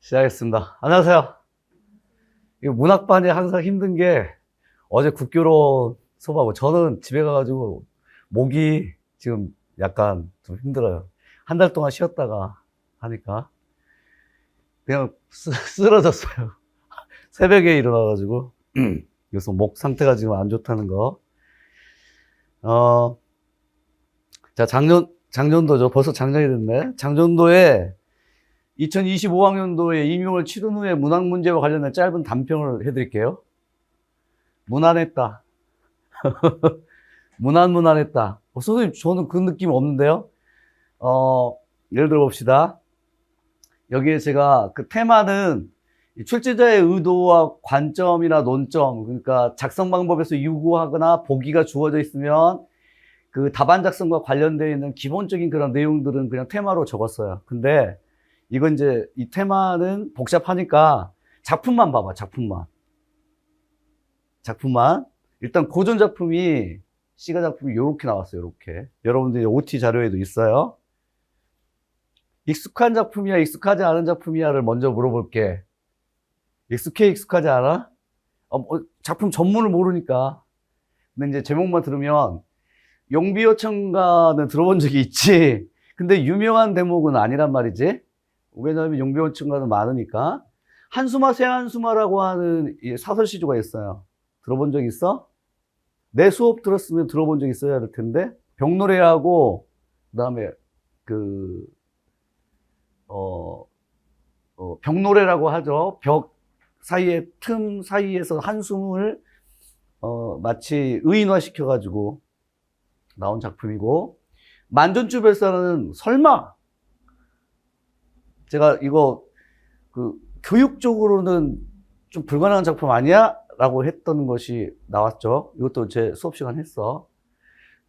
시작하겠습니다. 안녕하세요. 이 문학반이 항상 힘든 게 어제 국교로 수업하고 저는 집에 가가지고 목이 지금 약간 좀 힘들어요. 한 달 동안 쉬었다가 하니까 그냥 쓰러졌어요. 새벽에 일어나가지고 그래서 목 상태가 지금 안 좋다는 거. 자, 작년도죠. 벌써 작년이 됐네. 작년도에 2025학년도에 임용을 치른 후에 문학 문제와 관련된 짧은 단평을 해드릴게요. 무난했다. 무난했다. 선생님, 저는 그 느낌 없는데요. 예를 들어 봅시다. 여기에 제가 그 테마는 출제자의 의도와 관점이나 논점, 그러니까 작성 방법에서 요구하거나 보기가 주어져 있으면 그 답안 작성과 관련되어 있는 기본적인 그런 내용들은 그냥 테마로 적었어요. 근데 이건 이제 이 테마는 복잡하니까 작품만 봐봐, 작품만. 일단 고전 작품이, 시가 작품이 요렇게 나왔어요, 요렇게. 여러분들이 OT 자료에도 있어요. 익숙한 작품이야, 익숙하지 않은 작품이야를 먼저 물어볼게. 익숙하지 않아? 작품 전문을 모르니까. 근데 이제 제목만 들으면 용비어천가는 들어본 적이 있지. 근데 유명한 대목은 아니란 말이지. 왜냐하면 용비어천가는 많으니까. 한수마 새한수마라고 하는 사설 시조가 있어요. 들어본 적 있어? 내 수업 들었으면 들어본 적 있어야 할 텐데. 벽노래하고 그다음에 벽노래라고 하죠. 벽 사이에 틈 사이에서 한숨을 마치 의인화 시켜가지고 나온 작품이고, 만전주별사는 설마 제가 이거 교육적으로는 좀 불가능한 작품 아니야? 라고 했던 것이 나왔죠. 이것도 제 수업 시간 했어.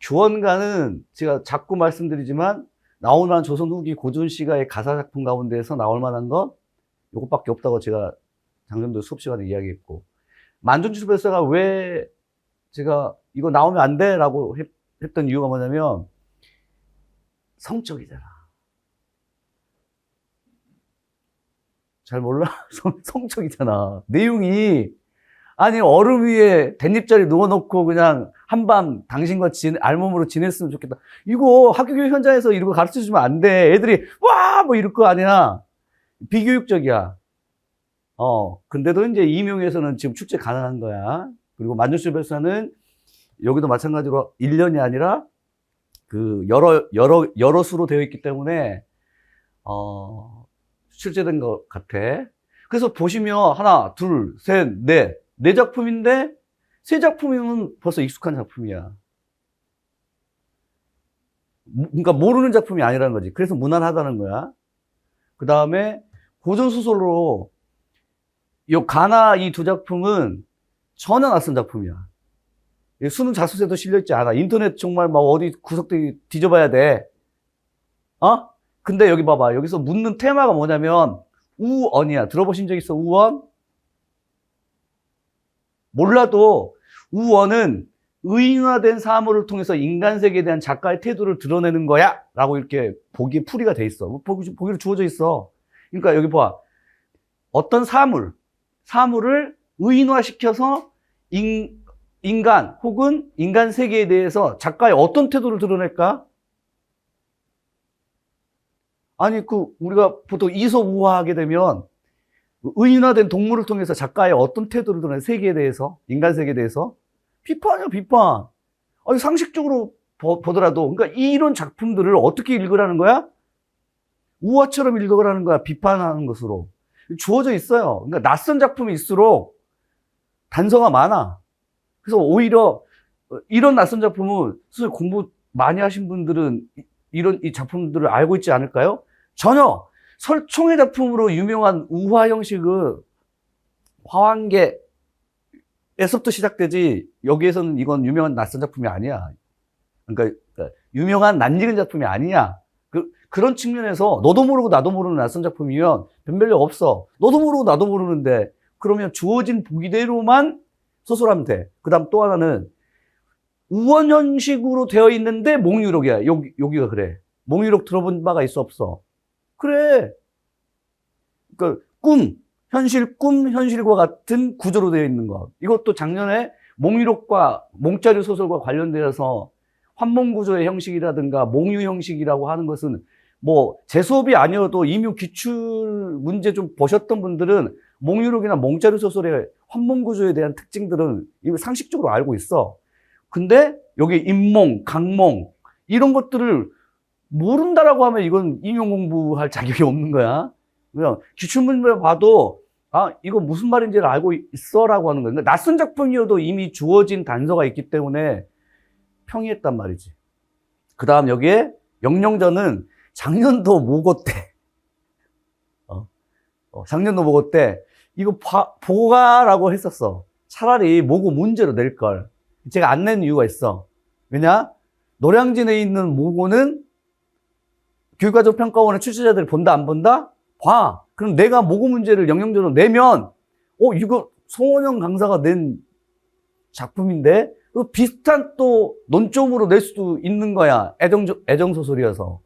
규원가는 제가 자꾸 말씀드리지만 나올 만한 조선 후기 고전 시가의 가사 작품 가운데에서 나올 만한 건 이것밖에 없다고 제가 작년도 수업 시간에 이야기했고, 만전주별사가 왜 제가 이거 나오면 안 돼? 라고 했던 이유가 뭐냐면 성적이잖아. 잘 몰라? 성적이잖아. 내용이, 아니 얼음 위에 댄잎자리 누워놓고 그냥 한밤 당신과 알몸으로 지냈으면 좋겠다. 이거 학교교육 현장에서 이런 거 가르쳐주면 안 돼. 애들이 와! 뭐 이럴 거 아니야. 비교육적이야. 근데도 이제 임용에서는 지금 출제 가능한 거야. 그리고 만전주별사는 여기도 마찬가지로 1년이 아니라 여러 수로 되어 있기 때문에 출제된 것 같아. 그래서 보시면 하나, 둘, 셋, 네 작품인데 세 작품이면 벌써 익숙한 작품이야. 그러니까 모르는 작품이 아니라는 거지. 그래서 무난하다는 거야. 그 다음에 고전소설로 요 가나 이 두 작품은 전혀 낯선 작품이야. 수능 자소서에도 실려있지 않아. 인터넷 정말 막 어디 구석들 뒤져봐야 돼. 근데 여기 봐봐. 여기서 묻는 테마가 뭐냐면 우언이야. 들어보신 적 있어? 우언? 몰라도 우언은 의인화된 사물을 통해서 인간 세계에 대한 작가의 태도를 드러내는 거야 라고 이렇게 보기에 풀이가 돼 있어. 보기로 주어져 있어. 그러니까 여기 봐. 어떤 사물을 의인화시켜서 인간 혹은 인간 세계에 대해서 작가의 어떤 태도를 드러낼까? 아니 우리가 보통 이소우화하게 되면 의인화된 동물을 통해서 작가의 어떤 태도를 드러내, 세계에 대해서, 인간 세계에 대해서 비판이야, 비판. 아니 상식적으로 보더라도, 그러니까 이런 작품들을 어떻게 읽으라는 거야? 우화처럼 읽으라는 거야. 비판하는 것으로 주어져 있어요. 그러니까 낯선 작품일수록 단서가 많아. 그래서 오히려 이런 낯선 작품은 선생님 공부 많이 하신 분들은 이 작품들을 알고 있지 않을까요? 전혀. 설총의 작품으로 유명한 우화 형식은 화환계에서부터 시작되지, 여기에서는 이건 유명한 낯선 작품이 아니야. 그러니까 유명한 낯익은 작품이 아니야. 그런 측면에서 너도 모르고 나도 모르는 낯선 작품이면 변별력 없어. 너도 모르고 나도 모르는데 그러면 주어진 보기대로만 소설하면 돼. 그 다음 또 하나는 우원 형식으로 되어 있는데 몽유록이야. 여기가 그래. 몽유록 들어본 바가 있어, 없어? 그래. 그러니까 꿈, 현실과 같은 구조로 되어 있는 것. 이것도 작년에 몽유록과 몽자료 소설과 관련되어서 환몽구조의 형식이라든가 몽유 형식이라고 하는 것은 뭐 제 수업이 아니어도 이미 기출 문제 좀 보셨던 분들은 몽유록이나 몽자료 소설의 환몽구조에 대한 특징들은 이미 상식적으로 알고 있어. 근데 여기 인몽, 강몽 이런 것들을 모른다라고 하면 이건 인용 공부할 자격이 없는 거야. 그냥 기출문제 봐도 아 이거 무슨 말인지를 알고 있어라고 하는 거야. 그러니까 낯선 작품이어도 이미 주어진 단서가 있기 때문에 평이했단 말이지. 그 다음 여기에 영영전은 작년도 모고 때 작년도 모고 때 이거 보고 가라고 했었어. 차라리 모고 문제로 낼걸. 제가 안 낸 이유가 있어. 왜냐? 노량진에 있는 모고는 교육과정평가원의 출제자들이 본다 안 본다? 봐. 그럼 내가 모고 문제를 영영전으로 내면 이거 송원영 강사가 낸 작품인데 비슷한 또 논점으로 낼 수도 있는 거야. 애정소설이어서.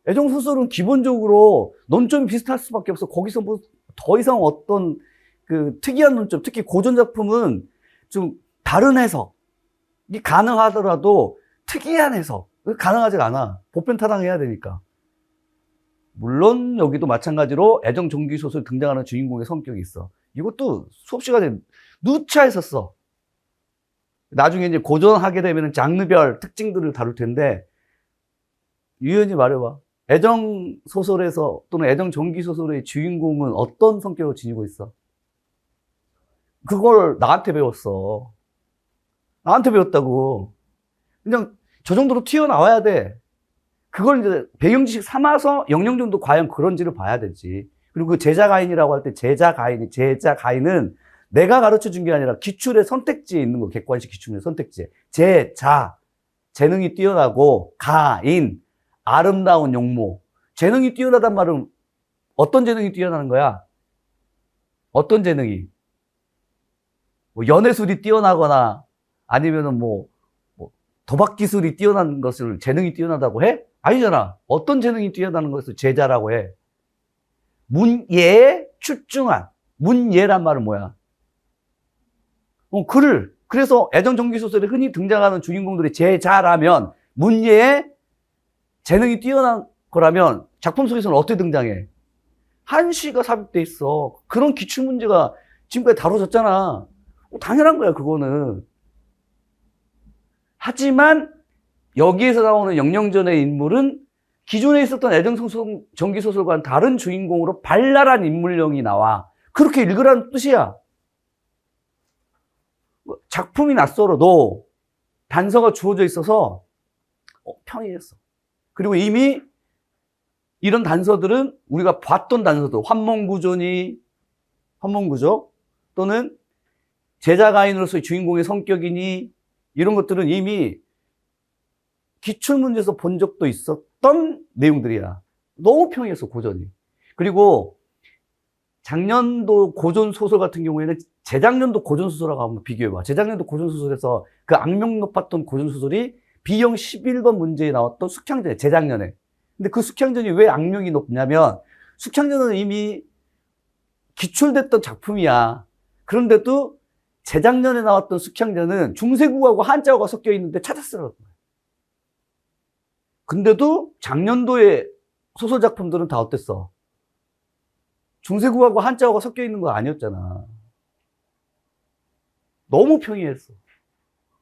애정소설은 기본적으로 논점이 비슷할 수밖에 없어. 거기서 뭐 더 이상 어떤 그 특이한 논점, 특히 고전 작품은 좀 다른 해석이 가능하더라도 특이한 해석 가능하지가 않아. 보편타당해야 되니까. 물론 여기도 마찬가지로 애정 정기 소설 등장하는 주인공의 성격이 있어. 이것도 수업 시간에 누차 했었어. 나중에 이제 고전하게 되면 장르별 특징들을 다룰 텐데 유연히 말해봐. 애정 소설에서 또는 애정 전기 소설의 주인공은 어떤 성격을 지니고 있어? 그걸 나한테 배웠어. 나한테 배웠다고. 그냥 저 정도로 튀어나와야 돼. 그걸 이제 배경지식 삼아서 영영전도 과연 그런지를 봐야 되지. 그리고 그 제자가인이라고 할 때 제자가인은 내가 가르쳐 준 게 아니라 기출의 선택지에 있는 거. 객관식 기출의 선택지에. 재능이 뛰어나고 가인, 아름다운 용모. 재능이 뛰어나단 말은 어떤 재능이 뛰어나는 거야? 어떤 재능이? 뭐 연애술이 뛰어나거나 아니면은 뭐 도박 기술이 뛰어난 것을 재능이 뛰어나다고 해? 아니잖아. 어떤 재능이 뛰어나는 것을 제자라고 해? 문예에 출중한. 문예란 말은 뭐야? 그래서 애정 전기 소설에 흔히 등장하는 주인공들이 제자라면 문예에 재능이 뛰어난 거라면 작품 속에서는 어떻게 등장해? 한시가 삽입돼 있어. 그런 기출 문제가 지금까지 다뤄졌잖아. 당연한 거야, 그거는. 하지만 여기에서 나오는 영영전의 인물은 기존에 있었던 애정 전기 소설과는 다른 주인공으로 발랄한 인물형이 나와. 그렇게 읽으라는 뜻이야. 작품이 낯설어도 단서가 주어져 있어서 평이했어. 그리고 이미 이런 단서들은 우리가 봤던 단서들, 환몽구조 또는 제자가인으로서의 주인공의 성격이니 이런 것들은 이미 기출문제에서 본 적도 있었던 내용들이야. 너무 평이했어, 고전이. 그리고 작년도 고전 소설 같은 경우에는 재작년도 고전 소설하고 한번 비교해봐. 재작년도 고전 소설에서 그 악명 높았던 고전 소설이 B형 11번 문제에 나왔던 숙향전에, 재작년에. 근데 그 숙향전이 왜 악명이 높냐면 숙향전은 이미 기출됐던 작품이야. 그런데도 재작년에 나왔던 숙향전은 중세국어하고 한자어가 섞여 있는데 찾아쓰라고 거야. 근데도 작년도의 소설 작품들은 다 어땠어? 중세국어하고 한자어가 섞여 있는 거 아니었잖아. 너무 평이했어.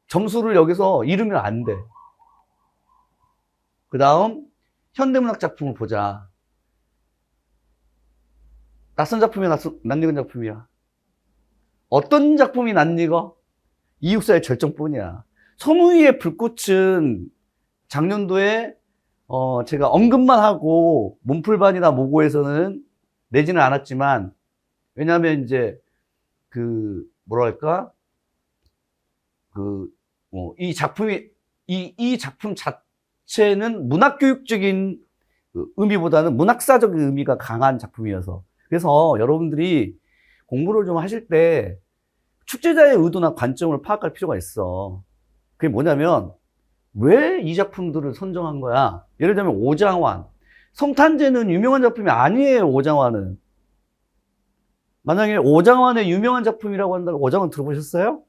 점수를 여기서 잃으면 안 돼. 그 다음 현대문학 작품을 보자. 낯선 작품이 낯익은 작품이야. 어떤 작품이 낯익어? 이육사의 절정뿐이야. 소무위의 불꽃은 작년도에 제가 언급만 하고 문풀반이나 모고에서는 내지는 않았지만, 왜냐하면 이제 이 작품이 이 작품 자체는 문학교육적인 의미보다는 문학사적 의미가 강한 작품이어서, 그래서 여러분들이 공부를 좀 하실 때 출제자의 의도나 관점을 파악할 필요가 있어. 그게 뭐냐면 왜 이 작품들을 선정한 거야? 예를 들면 오장환, 성탄제는 유명한 작품이 아니에요. 오장환은 만약에 오장환의 유명한 작품이라고 한다면, 오장환 들어보셨어요?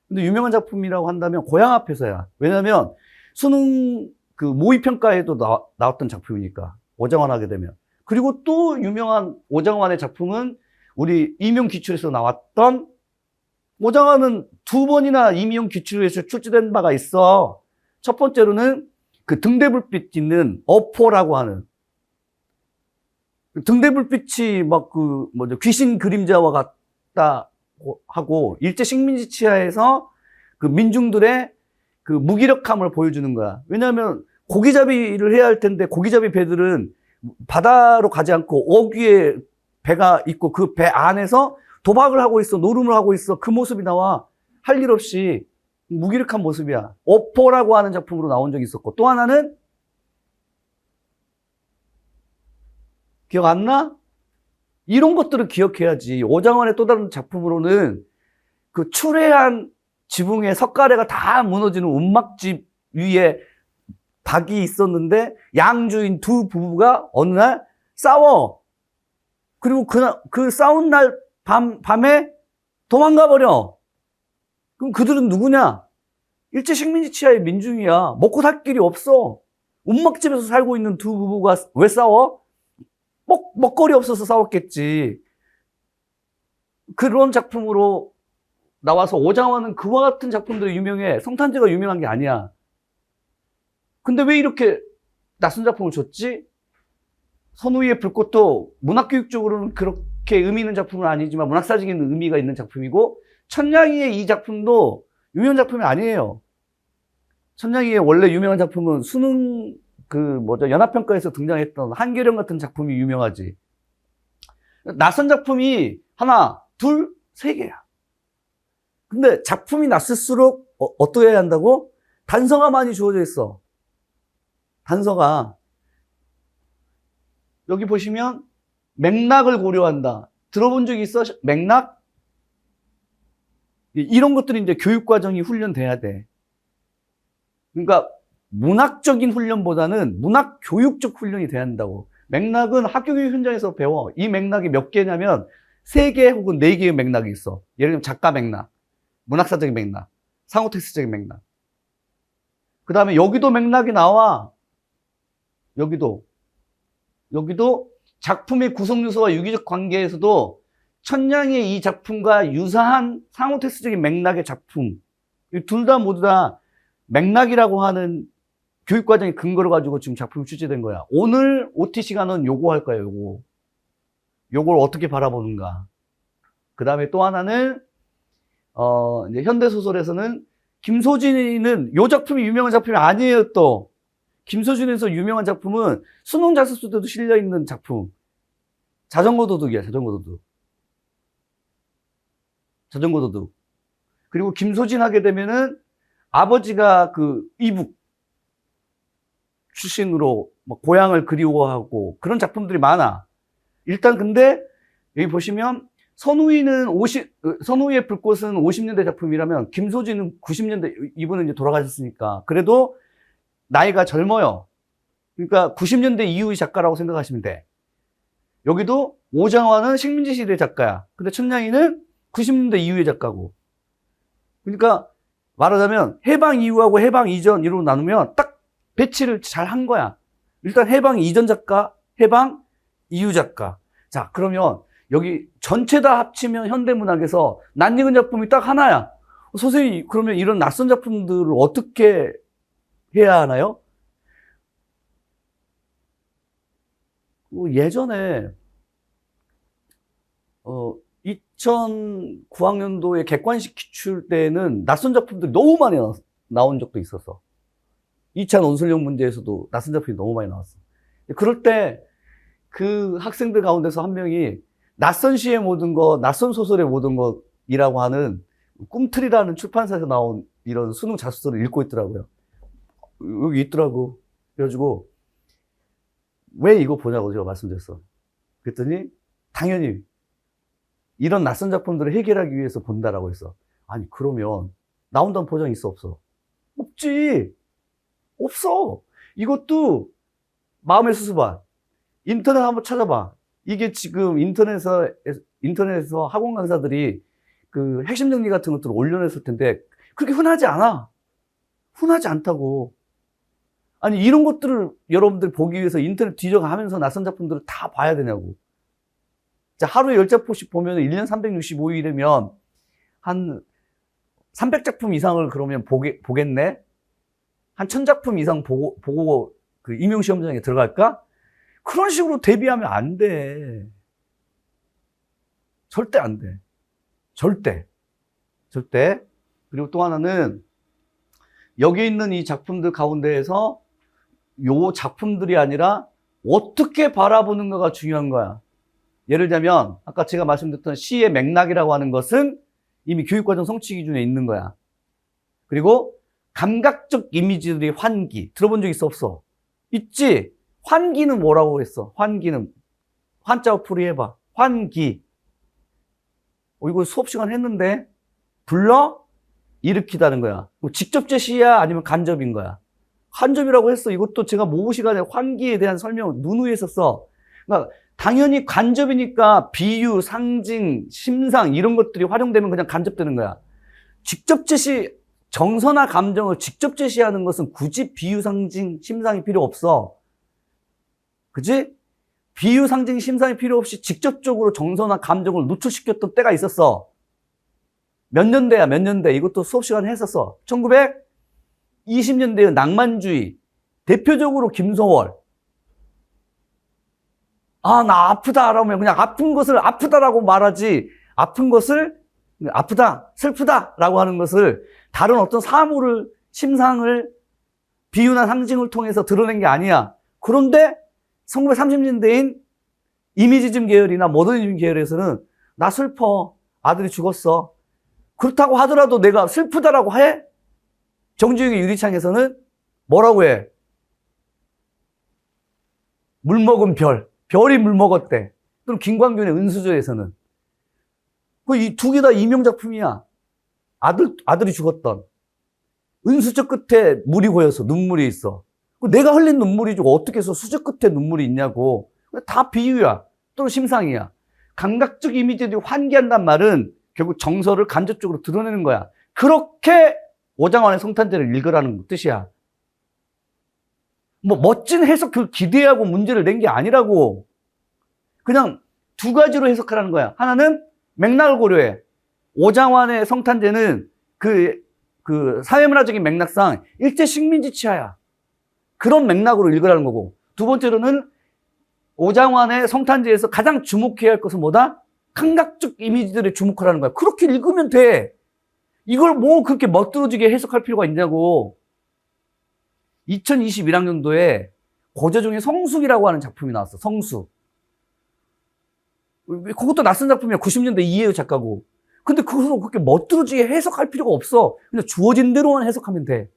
근데 유명한 작품이라고 한다면 고향 앞에서야. 왜냐면 수능 그 모의평가에도 나왔던 작품이니까. 오장환 하게 되면. 그리고 또 유명한 오장환의 작품은 우리 임용기출에서 나왔던, 오장환은 2번이나 임용기출에서 출제된 바가 있어. 첫 번째로는 그 등대불빛 있는 어포라고 하는, 등대불빛이 막 귀신 그림자와 같다 하고 일제 식민지 치하에서 그 민중들의 그 무기력함을 보여주는 거야. 왜냐하면 고기잡이를 해야 할 텐데 고기잡이 배들은 바다로 가지 않고 어귀에 배가 있고 그 배 안에서 도박을 하고 있어, 노름을 하고 있어. 그 모습이 나와. 할 일 없이 무기력한 모습이야. 어포라고 하는 작품으로 나온 적이 있었고, 또 하나는 기억 안 나? 이런 것들을 기억해야지. 오장환의 또 다른 작품으로는 그 추레한 지붕에 석가래가 다 무너지는 운막집 위에 닭이 있었는데 양주인 두 부부가 어느 날 싸워. 그리고 그 싸운 날 밤에 도망가 버려. 그럼 그들은 누구냐? 일제 식민지 치하의 민중이야. 먹고 살 길이 없어. 운막집에서 살고 있는 두 부부가 왜 싸워? 먹거리 없어서 싸웠겠지. 그런 작품으로 나와서 오장환은 그와 같은 작품들이 유명해. 성탄제가 유명한 게 아니야. 근데 왜 이렇게 낯선 작품을 줬지? 선우이의 불꽃도 문학교육적으로는 그렇게 의미 있는 작품은 아니지만 문학사적인 의미가 있는 작품이고, 천냥이의 이 작품도 유명한 작품이 아니에요. 천냥이의 원래 유명한 작품은 수능 연합평가에서 등장했던 한계령 같은 작품이 유명하지. 낯선 작품이 하나, 둘, 세 개야. 근데 작품이 낯설수록 어떻게 해야 한다고? 단서가 많이 주어져 있어. 단서가. 여기 보시면 맥락을 고려한다. 들어본 적이 있어? 맥락? 이런 것들이 이제 교육과정이 훈련돼야 돼. 그러니까 문학적인 훈련보다는 문학 교육적 훈련이 돼야 한다고. 맥락은 학교교육 현장에서 배워. 이 맥락이 몇 개냐면 3개 혹은 4개의 맥락이 있어. 예를 들면 작가 맥락, 문학사적인 맥락, 상호 텍스트적인 맥락. 그 다음에 여기도 맥락이 나와. 여기도 작품의 구성 요소와 유기적 관계에서도 천냥의 이 작품과 유사한 상호 텍스트적인 맥락의 작품, 둘 다 모두 다 맥락이라고 하는 교육과정의 근거를 가지고 지금 작품이 출제된 거야. 오늘 OT 시간은 요거 할 거야, 요거. 요걸 어떻게 바라보는가. 그 다음에 또 하나는, 이제 현대소설에서는 김소진은 요 작품이 유명한 작품이 아니에요, 또. 김소진에서 유명한 작품은 수능 자습서 때도 실려있는 작품. 자전거 도둑이야, 자전거 도둑. 자전거 도둑. 그리고 김소진 하게 되면은 아버지가 그 이북 출신으로 고향을 그리워하고 그런 작품들이 많아. 일단 근데 여기 보시면 선우이의 불꽃은 50년대 작품이라면 김소진은 90년대, 이분은 이제 돌아가셨으니까 그래도 나이가 젊어요. 그러니까 90년대 이후의 작가라고 생각하시면 돼. 여기도 오장환은 식민지 시대 작가야. 근데 천냥이는 90년대 이후의 작가고. 그러니까 말하자면 해방 이후하고 해방 이전 이로 나누면 딱 배치를 잘 한 거야. 일단 해방 이전 작가, 해방 이후 작가. 자, 그러면 여기 전체 다 합치면 현대문학에서 낯익은 작품이 딱 하나야. 선생님, 그러면 이런 낯선 작품들을 어떻게 해야 하나요? 예전에 2009학년도에 객관식 기출 때는 낯선 작품들이 너무 많이 나온 적도 있었어. 2차 논술형 문제에서도 낯선 작품이 너무 많이 나왔어. 그럴 때 그 학생들 가운데서 한 명이 낯선 시의 모든 것, 낯선 소설의 모든 것이라고 하는 꿈틀이라는 출판사에서 나온 이런 수능 자소서를 읽고 있더라고요. 여기 있더라고. 그래가지고 왜 이거 보냐고 제가 말씀드렸어. 그랬더니 당연히 이런 낯선 작품들을 해결하기 위해서 본다라고 했어. 아니, 그러면 나온다는 보장이 있어, 없어? 없지. 없어. 이것도 마음의 수수봐. 인터넷 한번 찾아봐. 이게 지금 인터넷에서 인터넷에서 학원 강사들이 그 핵심 정리 같은 것들을 올려냈을 텐데 그렇게 흔하지 않아. 흔하지 않다고. 아니 이런 것들을 여러분들 보기 위해서 인터넷 뒤져가면서 낯선 작품들을 다 봐야 되냐고. 자, 하루에 10작품씩 보면 1년 365일이면 한 300작품 이상을 그러면 보겠네? 한 1000작품 이상 보고 그 임용시험장에 들어갈까? 그런 식으로 대비하면 안 돼. 절대 안 돼. 절대. 절대. 그리고 또 하나는 여기 있는 이 작품들 가운데에서 요 작품들이 아니라 어떻게 바라보는가가 중요한 거야. 예를 들자면 아까 제가 말씀드렸던 시의 맥락이라고 하는 것은 이미 교육과정 성취 기준에 있는 거야. 그리고 감각적 이미지들이 환기. 들어본 적 있어 없어? 있지? 환기는 뭐라고 했어? 환기는 환자어 풀이해봐. 환기. 이거 수업 시간 했는데 불러 일으키다는 거야. 직접 제시야 아니면 간접인 거야? 간접이라고 했어. 이것도 제가 모의 시간에 환기에 대한 설명을 누누이 했었어. 그러니까 당연히 간접이니까 비유, 상징, 심상 이런 것들이 활용되면 그냥 간접되는 거야. 직접 제시, 정서나 감정을 직접 제시하는 것은 굳이 비유, 상징, 심상이 필요 없어. 그치? 비유, 상징, 심상이 필요 없이 직접적으로 정서나 감정을 노출시켰던 때가 있었어. 몇 년대야, 몇 년대. 이것도 수업 시간에 했었어. 1920년대의 낭만주의. 대표적으로 김소월. 아, 나 아프다. 라면 그냥 아픈 것을 아프다라고 말하지. 아픈 것을 아프다, 슬프다. 라고 하는 것을 다른 어떤 사물을, 심상을 비유나 상징을 통해서 드러낸 게 아니야. 그런데 1930년대인 이미지즘 계열이나 모더니즘 계열에서는 나 슬퍼. 아들이 죽었어. 그렇다고 하더라도 내가 슬프다라고 해? 정주영의 유리창에서는 뭐라고 해? 물 먹은 별. 별이 물 먹었대. 또는 김광균의 은수저에서는. 이 두 개 다 이명작품이야. 아들이 죽었던. 은수저 끝에 물이 고여서 눈물이 있어. 내가 흘린 눈물이죠. 어떻게 해서 수저 끝에 눈물이 있냐고. 다 비유야. 또는 심상이야. 감각적 이미지들이 환기한단 말은 결국 정서를 간접적으로 드러내는 거야. 그렇게 오장환의 성탄절을 읽으라는 뜻이야. 뭐 멋진 해석을 기대하고 문제를 낸 게 아니라고. 그냥 두 가지로 해석하라는 거야. 하나는 맥락을 고려해. 오장환의 성탄제는 그 사회문화적인 맥락상 일제 식민지 치하야. 그런 맥락으로 읽으라는 거고. 두 번째로는 오장환의 성탄제에서 가장 주목해야 할 것은 뭐다? 감각적 이미지들에 주목하라는 거야. 그렇게 읽으면 돼. 이걸 뭐 그렇게 멋들어지게 해석할 필요가 있냐고. 2021학년도에 고재종의 성숙이라고 하는 작품이 나왔어. 성숙. 그것도 낯선 작품이야. 90년대 이혜우 작가고. 근데 그것을 그렇게 멋들어지게 해석할 필요가 없어. 그냥 주어진 대로만 해석하면 돼.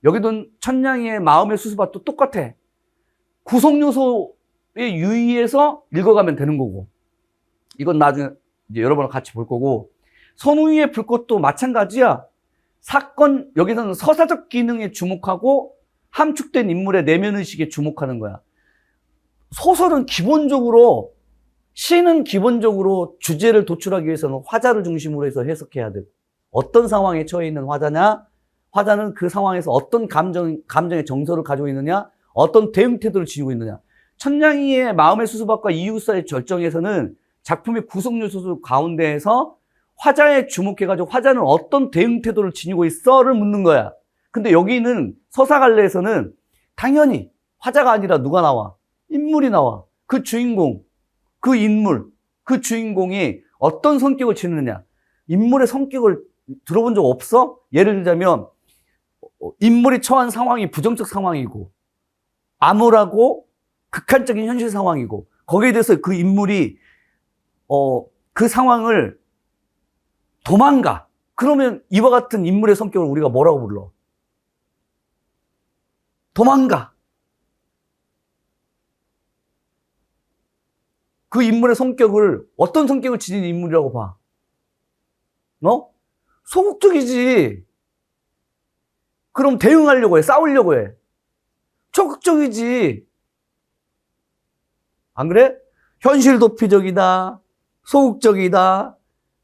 여기도 천냥이의 마음의 수수밭도 똑같아. 구성요소에 유의해서 읽어가면 되는 거고. 이건 나중에 이제 여러분과 같이 볼 거고. 선우위의 불꽃도 마찬가지야. 사건, 여기서는 서사적 기능에 주목하고 함축된 인물의 내면의식에 주목하는 거야. 소설은 기본적으로, 시는 기본적으로 주제를 도출하기 위해서는 화자를 중심으로 해서 해석해야 돼. 어떤 상황에 처해 있는 화자냐? 화자는 그 상황에서 어떤 감정의 정서를 가지고 있느냐? 어떤 대응 태도를 지니고 있느냐? 천냥이의 마음의 수수밭과 이웃사의 절정에서는 작품의 구성 요소 가운데에서 화자에 주목해가지고 화자는 어떤 대응 태도를 지니고 있어를 묻는 거야. 근데 여기는 서사갈래에서는 당연히 화자가 아니라 누가 나와? 인물이 나와. 그 주인공, 그 인물, 그 주인공이 어떤 성격을 지느냐. 인물의 성격을 들어본 적 없어? 예를 들자면 인물이 처한 상황이 부정적 상황이고 암울하고 극한적인 현실 상황이고 거기에 대해서 그 인물이 그 상황을 도망가. 그러면 이와 같은 인물의 성격을 우리가 뭐라고 불러? 도망가. 그 인물의 성격을 어떤 성격을 지닌 인물이라고 봐? 소극적이지. 그럼 대응하려고 해. 싸우려고 해. 적극적이지. 안 그래? 현실 도피적이다. 소극적이다,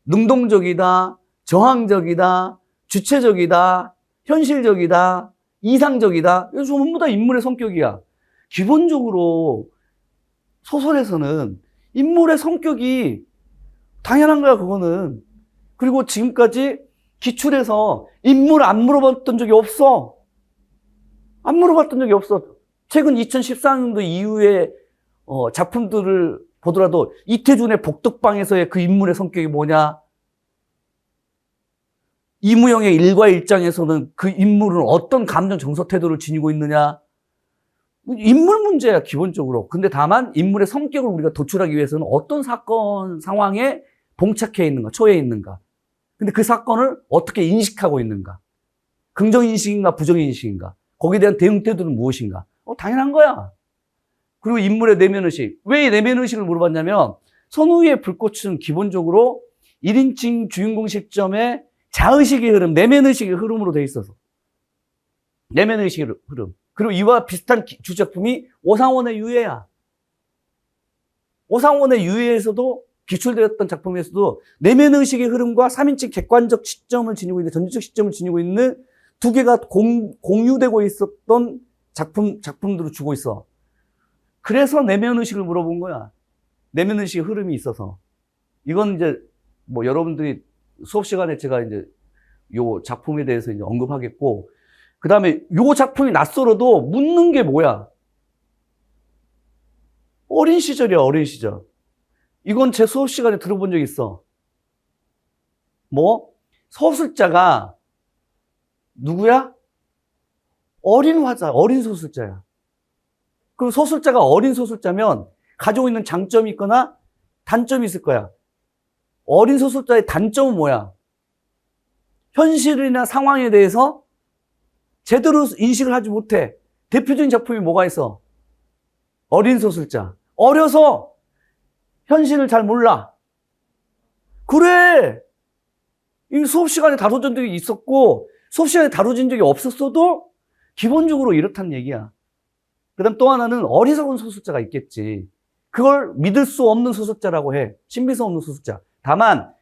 능동적이다, 저항적이다, 주체적이다, 현실적이다, 이상적이다. 이거 전부 다 인물의 성격이야. 기본적으로 소설에서는 인물의 성격이 당연한 거야, 그거는. 그리고 지금까지 기출해서 인물 안 물어봤던 적이 없어. 안 물어봤던 적이 없어. 최근 2014년도 이후에 작품들을 보더라도 이태준의 복덕방에서의 그 인물의 성격이 뭐냐? 이무영의 일과일장에서는 그 인물은 어떤 감정 정서 태도를 지니고 있느냐? 인물 문제야, 기본적으로. 근데 다만 인물의 성격을 우리가 도출하기 위해서는 어떤 사건, 상황에 봉착해 있는가, 처해 있는가. 근데 그 사건을 어떻게 인식하고 있는가. 긍정인식인가, 부정인식인가. 거기에 대한 대응 태도는 무엇인가. 당연한 거야. 그리고 인물의 내면의식. 왜 내면의식을 물어봤냐면, 선우의 불꽃은 기본적으로 1인칭 주인공 시점에 자의식의 흐름, 내면의식의 흐름으로 돼 있어서. 내면의식의 흐름. 그리고 이와 비슷한 주작품이 오상원의 유해야. 오상원의 유해에서도 기출되었던 작품에서도 내면의식의 흐름과 3인칭 객관적 시점을 지니고 있는, 전지적 시점을 지니고 있는 두 개가 공유되고 있었던 작품들을 주고 있어. 그래서 내면의식을 물어본 거야. 내면의식의 흐름이 있어서. 이건 이제 뭐 여러분들이 수업 시간에 제가 이제 요 작품에 대해서 이제 언급하겠고, 그 다음에 요 작품이 낯설어도 묻는 게 뭐야? 어린 시절이야, 어린 시절. 이건 제 수업 시간에 들어본 적 있어. 뭐? 서술자가 누구야? 어린 화자, 어린 소설자야. 그럼 소설자가 어린 소설자면 가지고 있는 장점이 있거나 단점이 있을 거야. 어린 소설자의 단점은 뭐야? 현실이나 상황에 대해서 제대로 인식을 하지 못해. 대표적인 작품이 뭐가 있어? 어린 소설자. 어려서 현실을 잘 몰라. 그래! 이 수업 시간에 다뤄진 적이 있었고, 수업 시간에 다뤄진 적이 없었어도 기본적으로 이렇단 얘기야. 그 다음 또 하나는 어리석은 소설자가 있겠지. 그걸 믿을 수 없는 소설자라고 해. 신빙성 없는 소설자. 다만,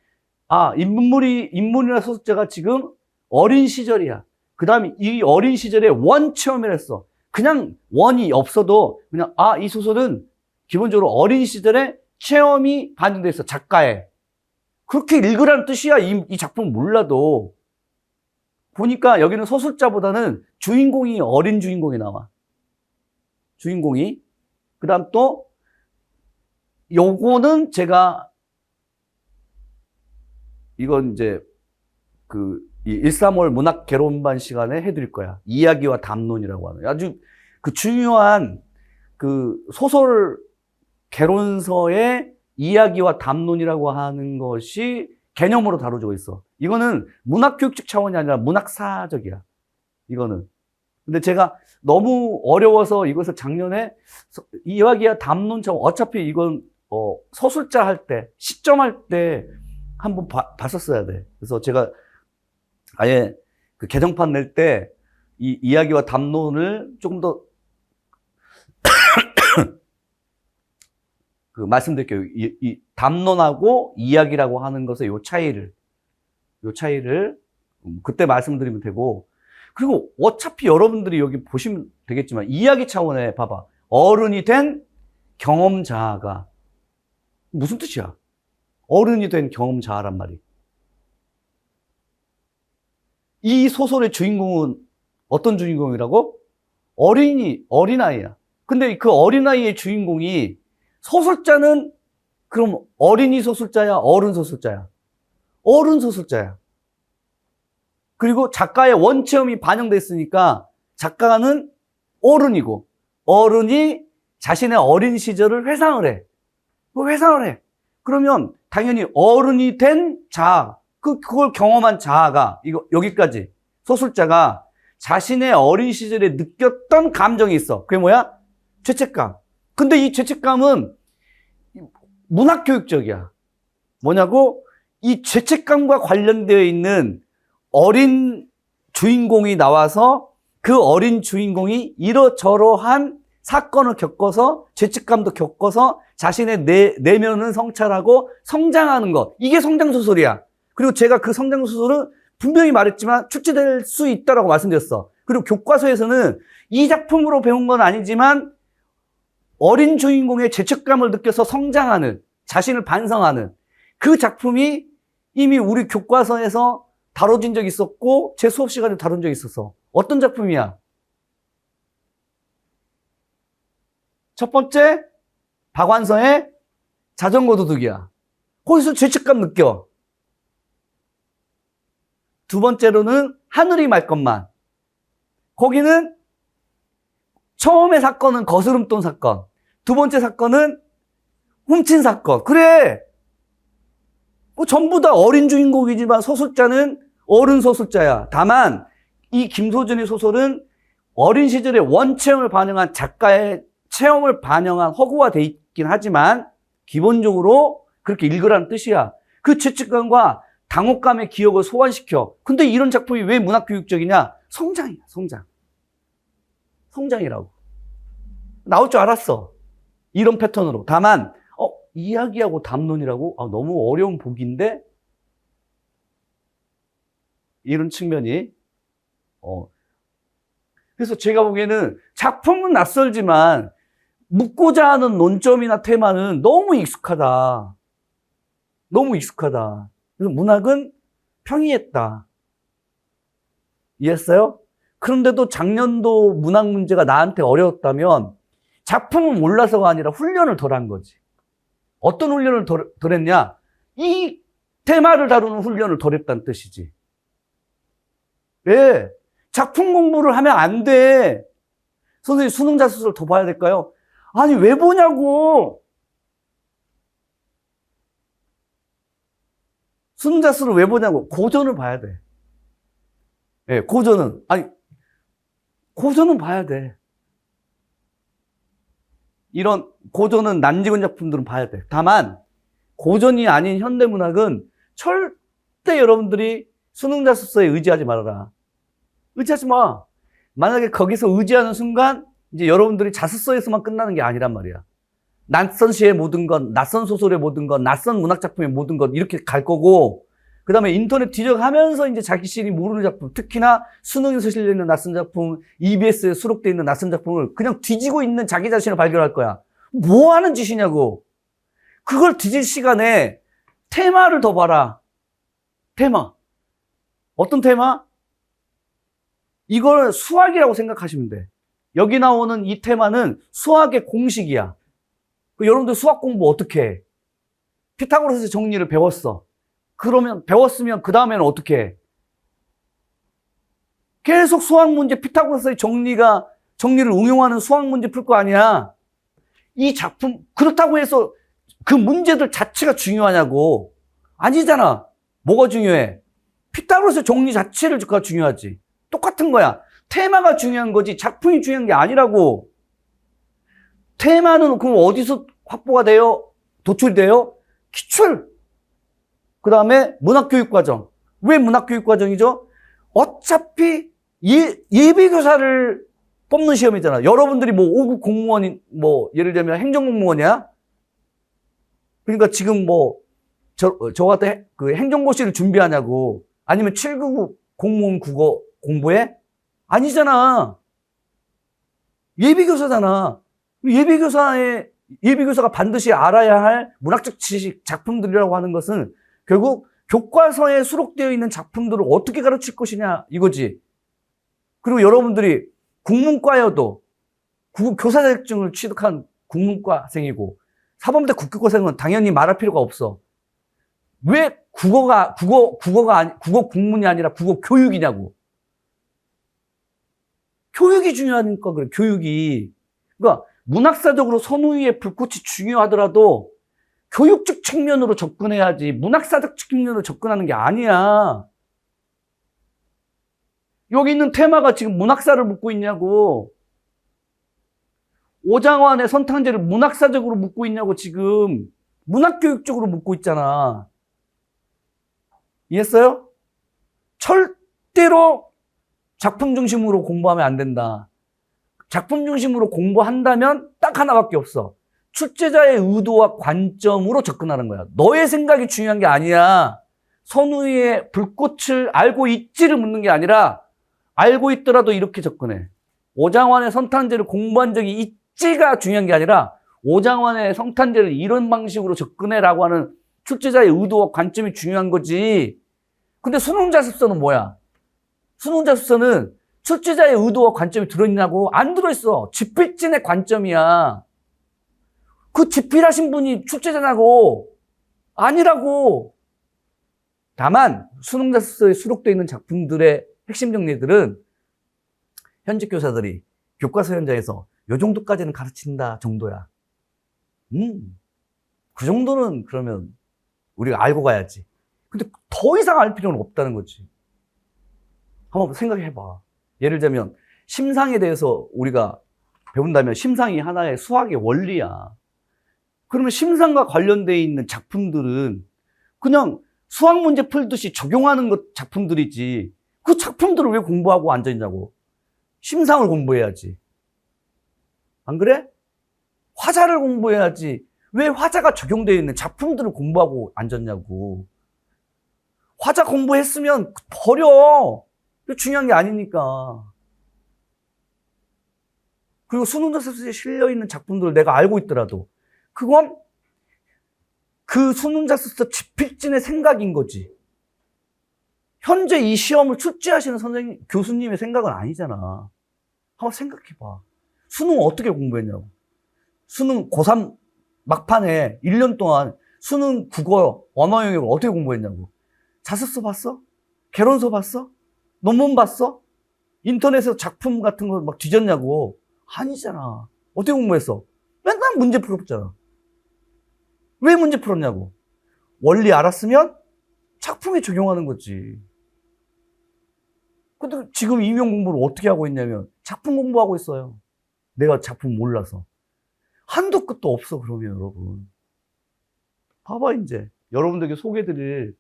인물이나 소설자가 지금 어린 시절이야. 그 다음에 이 어린 시절에 원 체험을 했어. 그냥 원이 없어도 그냥, 이 소설은 기본적으로 어린 시절에 체험이 반영돼 있어. 작가의. 그렇게 읽으라는 뜻이야. 이 작품 몰라도. 보니까 여기는 소설자보다는 주인공이 어린 주인공이 나와. 주인공이. 그 다음 또, 요거는 제가, 이건 이제, 이 135월 문학 개론반 시간에 해드릴 거야. 이야기와 담론이라고 하는. 아주 그 중요한 소설 개론서의 이야기와 담론이라고 하는 것이 개념으로 다뤄지고 있어. 이거는 문학교육적 차원이 아니라 문학사적이야. 이거는. 근데 제가 너무 어려워서 이것을 작년에 이야기와 담론처럼 어차피 이건 서술자 할 때, 시점할 때 한번 봤었어야 돼. 그래서 제가 아예 그 개정판 낼 때 이 이야기와 담론을 조금 더 말씀드릴게요. 이 담론하고 이야기라고 하는 것의 요 차이를 그때 말씀드리면 되고, 그리고 어차피 여러분들이 여기 보시면 되겠지만 이야기 차원에 봐봐. 어른이 된 경험자가 무슨 뜻이야? 어른이 된 경험자란 말이. 이 소설의 주인공은 어떤 주인공이라고? 어린아이야. 근데 그 어린아이의 주인공이 소설자는 그럼 어린이 소설자야? 어른 소설자야? 어른 소설자야. 그리고 작가의 원체험이 반영됐으니까 작가는 어른이고, 어른이 자신의 어린 시절을 회상을 해. 그러면 당연히 어른이 된 자아, 그걸 경험한 자아가, 여기까지 소설자가 자신의 어린 시절에 느꼈던 감정이 있어. 그게 뭐야? 죄책감. 근데 이 죄책감은 문학교육적이야. 뭐냐고? 이 죄책감과 관련되어 있는 어린 주인공이 나와서 그 어린 주인공이 이러저러한 사건을 겪어서 죄책감도 겪어서 자신의 내면은 성찰하고 성장하는 것. 이게 성장소설이야. 그리고 제가 그 성장소설은 분명히 말했지만 출제될 수 있다라고 말씀드렸어. 그리고 교과서에서는 이 작품으로 배운 건 아니지만 어린 주인공의 죄책감을 느껴서 성장하는, 자신을 반성하는 그 작품이 이미 우리 교과서에서 다뤄진 적이 있었고 제 수업 시간에 다룬 적이 있었어. 어떤 작품이야? 첫 번째, 박완서의 자전거 도둑이야. 거기서 죄책감 느껴. 두 번째로는 하늘이 말 것만. 거기는 처음의 사건은 거스름돈 사건. 두 번째 사건은 훔친 사건. 그래. 전부 다 어린 주인공이지만 소설자는 어른 소설자야. 다만 이 김소준의 소설은 어린 시절의 원체험을 반영한 작가의 체험을 반영한 허구화되어 있긴 하지만 기본적으로 그렇게 읽으라는 뜻이야. 그 죄책감과 당혹감의 기억을 소환시켜. 근데 이런 작품이 왜 문학교육적이냐? 성장이야, 성장. 성장이라고. 나올 줄 알았어. 이런 패턴으로. 다만 이야기하고 담론이라고? 너무 어려운 보기인데? 이런 측면이 그래서 제가 보기에는 작품은 낯설지만 묻고자 하는 논점이나 테마는 너무 익숙하다. 너무 익숙하다. 그래서 문학은 평이했다. 이해했어요? 그런데도 작년도 문학 문제가 나한테 어려웠다면 작품은 몰라서가 아니라 훈련을 덜 한 거지. 어떤 훈련을 덜 했냐? 이 테마를 다루는 훈련을 덜 했다는 뜻이지. 왜? 작품 공부를 하면 안 돼. 선생님, 수능 자소서를 더 봐야 될까요? 아니, 왜 보냐고. 수능 자소서를 왜 보냐고. 고전을 봐야 돼. 예, 고전은. 고전은 봐야 돼. 이런 고전은 난지근 작품들은 봐야 돼. 다만 고전이 아닌 현대문학은 절대 여러분들이 수능 자소서에 의지하지 말아라. 의지하지 마. 만약에 거기서 의지하는 순간 이제 여러분들이 자소서에서만 끝나는 게 아니란 말이야. 낯선 시의 모든 것, 낯선 소설의 모든 것, 낯선 문학 작품의 모든 것 이렇게 갈 거고, 그 다음에 인터넷 뒤져가면서 이제 자기신이 모르는 작품, 특히나 수능에서 실려있는 낯선 작품, EBS에 수록되어 있는 낯선 작품을 그냥 뒤지고 있는 자기 자신을 발견할 거야. 뭐 하는 짓이냐고. 그걸 뒤질 시간에 테마를 더 봐라. 테마. 어떤 테마? 이걸 수학이라고 생각하시면 돼. 여기 나오는 이 테마는 수학의 공식이야. 여러분들 수학 공부 어떻게 해? 피타고라스의 정리를 배웠어. 그러면 배웠으면 그 다음에는 어떻게 해? 계속 수학 문제, 피타고라스의 정리를 응용하는 수학 문제 풀 거 아니야. 이 작품, 그렇다고 해서 그 문제들 자체가 중요하냐고. 아니잖아. 뭐가 중요해? 피타고라스의 정리 자체가 중요하지. 똑같은 거야. 테마가 중요한 거지 작품이 중요한 게 아니라고. 테마는 그럼 어디서 확보가 돼요? 도출이 돼요? 기출. 그 다음에 문학교육과정. 왜 문학교육과정이죠? 어차피 예비교사를 뽑는 시험이잖아. 여러분들이 뭐 5급 공무원이 예를 들면 행정공무원이야? 그러니까 지금 저 같은 그 행정고시를 준비하냐고. 아니면 7급 공무원 국어 공부해? 아니잖아. 예비교사잖아. 예비교사가 반드시 알아야 할 문학적 지식 작품들이라고 하는 것은 결국 교과서에 수록되어 있는 작품들을 어떻게 가르칠 것이냐 이거지. 그리고 여러분들이 국문과여도 교사 자격증을 취득한 국문과생이고 사범대 국교과생은 당연히 말할 필요가 없어. 왜 국어 국문이 아니라 국어 교육이냐고. 교육이 중요하니까 그래. 교육이. 그러니까 문학사적으로 선우위의 불꽃이 중요하더라도 교육적 측면으로 접근해야지 문학사적 측면으로 접근하는 게 아니야. 여기 있는 테마가 지금 문학사를 묻고 있냐고. 오장환의 선탕제를 문학사적으로 묻고 있냐고. 지금 문학교육적으로 묻고 있잖아. 이해했어요? 절대로 작품 중심으로 공부하면 안 된다. 작품 중심으로 공부한다면 딱 하나밖에 없어. 출제자의 의도와 관점으로 접근하는 거야. 너의 생각이 중요한 게 아니야. 선우의 불꽃을 알고 있지를 묻는 게 아니라 알고 있더라도 이렇게 접근해. 오장환의 성탄제를 공부한 적이 있지가 중요한 게 아니라 오장환의 성탄제를 이런 방식으로 접근해라고 하는 출제자의 의도와 관점이 중요한 거지. 근데 수능자습서는 뭐야? 수능자습서는 출제자의 의도와 관점이 들어있냐고? 안 들어있어. 집필진의 관점이야. 그 집필하신 분이 출제자냐고? 아니라고. 다만 수능자습서에 수록되어 있는 작품들의 핵심 정리들은 현직 교사들이 교과서 현장에서 요 정도까지는 가르친다 정도야. 그 정도는 그러면 우리가 알고 가야지. 근데 더 이상 알 필요는 없다는 거지. 한번 생각해봐. 예를 들면 심상에 대해서 우리가 배운다면 심상이 하나의 수학의 원리야. 그러면 심상과 관련되어 있는 작품들은 그냥 수학 문제 풀듯이 적용하는 것 작품들이지. 그 작품들을 왜 공부하고 앉아있냐고. 심상을 공부해야지. 안 그래? 화자를 공부해야지. 왜 화자가 적용되어 있는 작품들을 공부하고 앉았냐고. 화자 공부했으면 버려. 중요한 게 아니니까. 그리고 수능자습서에 실려있는 작품들을 내가 알고 있더라도 그건 그 수능자습서 집필진의 생각인 거지. 현재 이 시험을 출제하시는 선생님, 교수님의 생각은 아니잖아. 한번 생각해봐. 수능 어떻게 공부했냐고. 수능 고3 막판에 1년 동안 수능 국어 언어 영역을 어떻게 공부했냐고. 자습서 봤어? 개론서 봤어? 논문 봤어? 인터넷에서 작품 같은 거 막 뒤졌냐고. 아니잖아. 어떻게 공부했어? 맨날 문제 풀었잖아. 왜 문제 풀었냐고. 원리 알았으면 작품에 적용하는 거지. 근데 지금 임용 공부를 어떻게 하고 있냐면 작품 공부하고 있어요. 내가 작품 몰라서. 한도 끝도 없어. 그러면 여러분 봐봐. 이제 여러분들에게 소개해드릴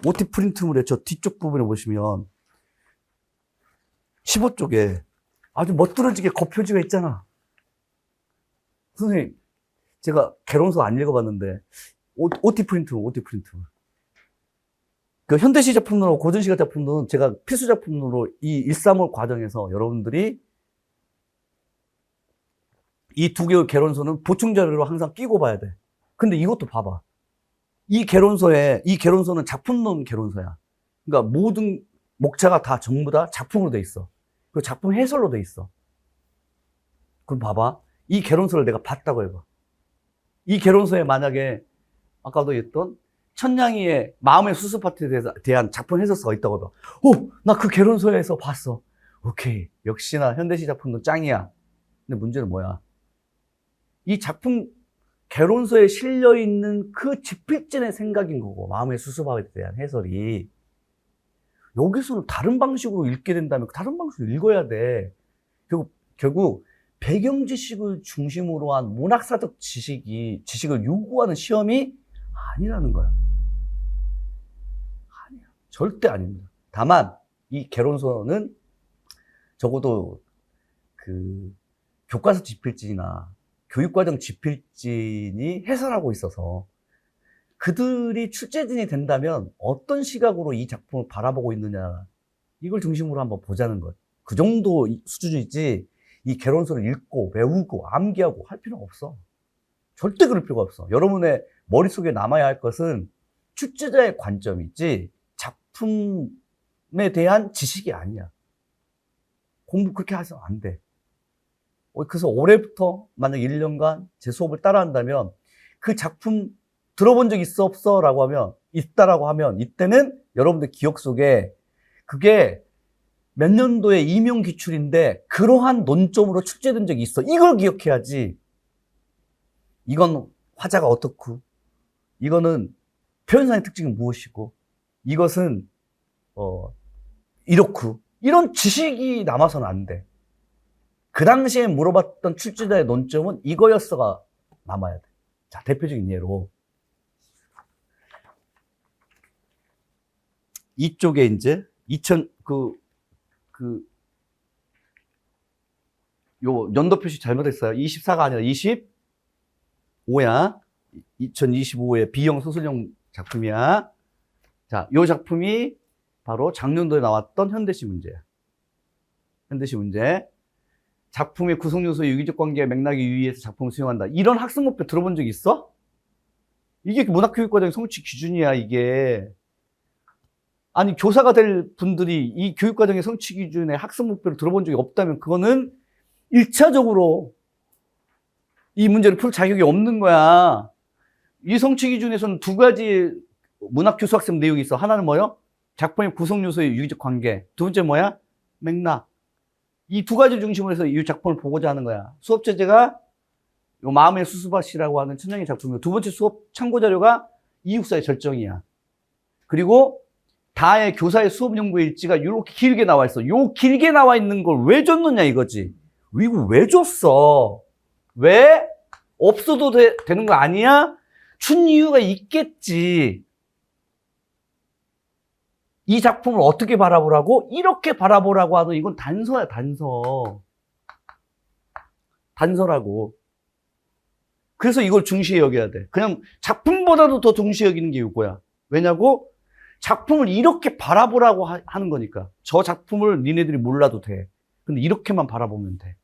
OT 프린트물의 저 뒤쪽 부분에 보시면 15쪽에 아주 멋들어지게 겉표지가 있잖아. 선생님, 제가 개론서 안 읽어봤는데 OT 프린트물. 그 현대시 작품론하고 고전시가 작품론은 제가 필수 작품으로 이 135 과정에서 여러분들이 이 두 개의 개론서는 보충 자료로 항상 끼고 봐야 돼. 근데 이것도 봐봐. 이 개론서는 작품론 개론서야. 그러니까 모든 목차가 다 전부 다 작품으로 돼 있어. 그리고 작품 해설로 돼 있어. 그럼 봐봐. 이 개론서를 내가 봤다고 해봐. 이 개론서에 만약에 아까도 했던 천냥이의 마음의 수습 파트에 대한 작품 해설서가 있다고 해봐. 나 그 개론서에서 봤어. 오케이. 역시나 현대시 작품도 짱이야. 근데 문제는 뭐야? 이 작품 개론서에 실려있는 그 집필진의 생각인 거고, 마음의 수습에 대한 해설이. 여기서는 다른 방식으로 읽게 된다면 다른 방식으로 읽어야 돼. 결국 배경 지식을 중심으로 한 문학사적 지식을 요구하는 시험이 아니라는 거야. 아니야. 절대 아닙니다. 다만 이 개론서는 적어도 그 교과서 집필진이나 교육과정 집필진이 해설하고 있어서 그들이 출제진이 된다면 어떤 시각으로 이 작품을 바라보고 있느냐, 이걸 중심으로 한번 보자는 것. 그 정도 수준이지 이 개론서를 읽고 외우고 암기하고 할 필요가 없어. 절대 그럴 필요가 없어. 여러분의 머릿속에 남아야 할 것은 출제자의 관점이지 작품에 대한 지식이 아니야. 공부 그렇게 해서 안 돼. 그래서 올해부터 만약 1년간 제 수업을 따라한다면 그 작품 들어본 적 있어 없어? 라고 하면 있다라고 하면 이때는 여러분들 기억 속에 그게 몇 년도의 임용 기출인데 그러한 논점으로 출제된 적이 있어. 이걸 기억해야지. 이건 화자가 어떻고, 이거는 표현상의 특징은 무엇이고, 이것은 이렇고, 이런 지식이 남아서는 안 돼. 그 당시에 물어봤던 출제자의 논점은 이거였어가 남아야 돼. 자, 대표적인 예로 이쪽에 이제 요 연도 표시 잘못했어요. 24가 아니라 25야. 2025의 B형 소설형 작품이야. 자, 요 작품이 바로 작년도에 나왔던 현대시 문제야. 현대시 문제. 작품의 구성 요소의 유기적 관계와 맥락에 유의해서 작품을 수용한다. 이런 학습 목표 들어본 적 있어? 이게 문학교육과정의 성취 기준이야, 이게. 아니, 교사가 될 분들이 이 교육과정의 성취 기준의 학습 목표를 들어본 적이 없다면 그거는 1차적으로 이 문제를 풀 자격이 없는 거야. 이 성취 기준에서는 두 가지 문학교수 학습 내용이 있어. 하나는 뭐요? 작품의 구성 요소의 유기적 관계. 두 번째 뭐야? 맥락. 이 두 가지 중심으로 해서 이 작품을 보고자 하는 거야. 수업 제재가 요 마음의 수수밭이라고 하는 천장의 작품이고, 두 번째 수업 참고 자료가 이육사의 절정이야. 그리고 다의 교사의 수업 연구의 일지가 이렇게 길게 나와 있어. 요 길게 나와 있는 걸 왜 줬느냐 이거지. 이거 왜 줬어? 왜? 없어도 되는 거 아니야? 준 이유가 있겠지. 이 작품을 어떻게 바라보라고? 이렇게 바라보라고 하는 이건 단서야, 단서. 단서라고. 그래서 이걸 중시히 여겨야 돼. 그냥 작품보다도 더 중시히 여기는 게 이거야. 왜냐고? 작품을 이렇게 바라보라고 하는 거니까. 저 작품을 니네들이 몰라도 돼. 근데 이렇게만 바라보면 돼.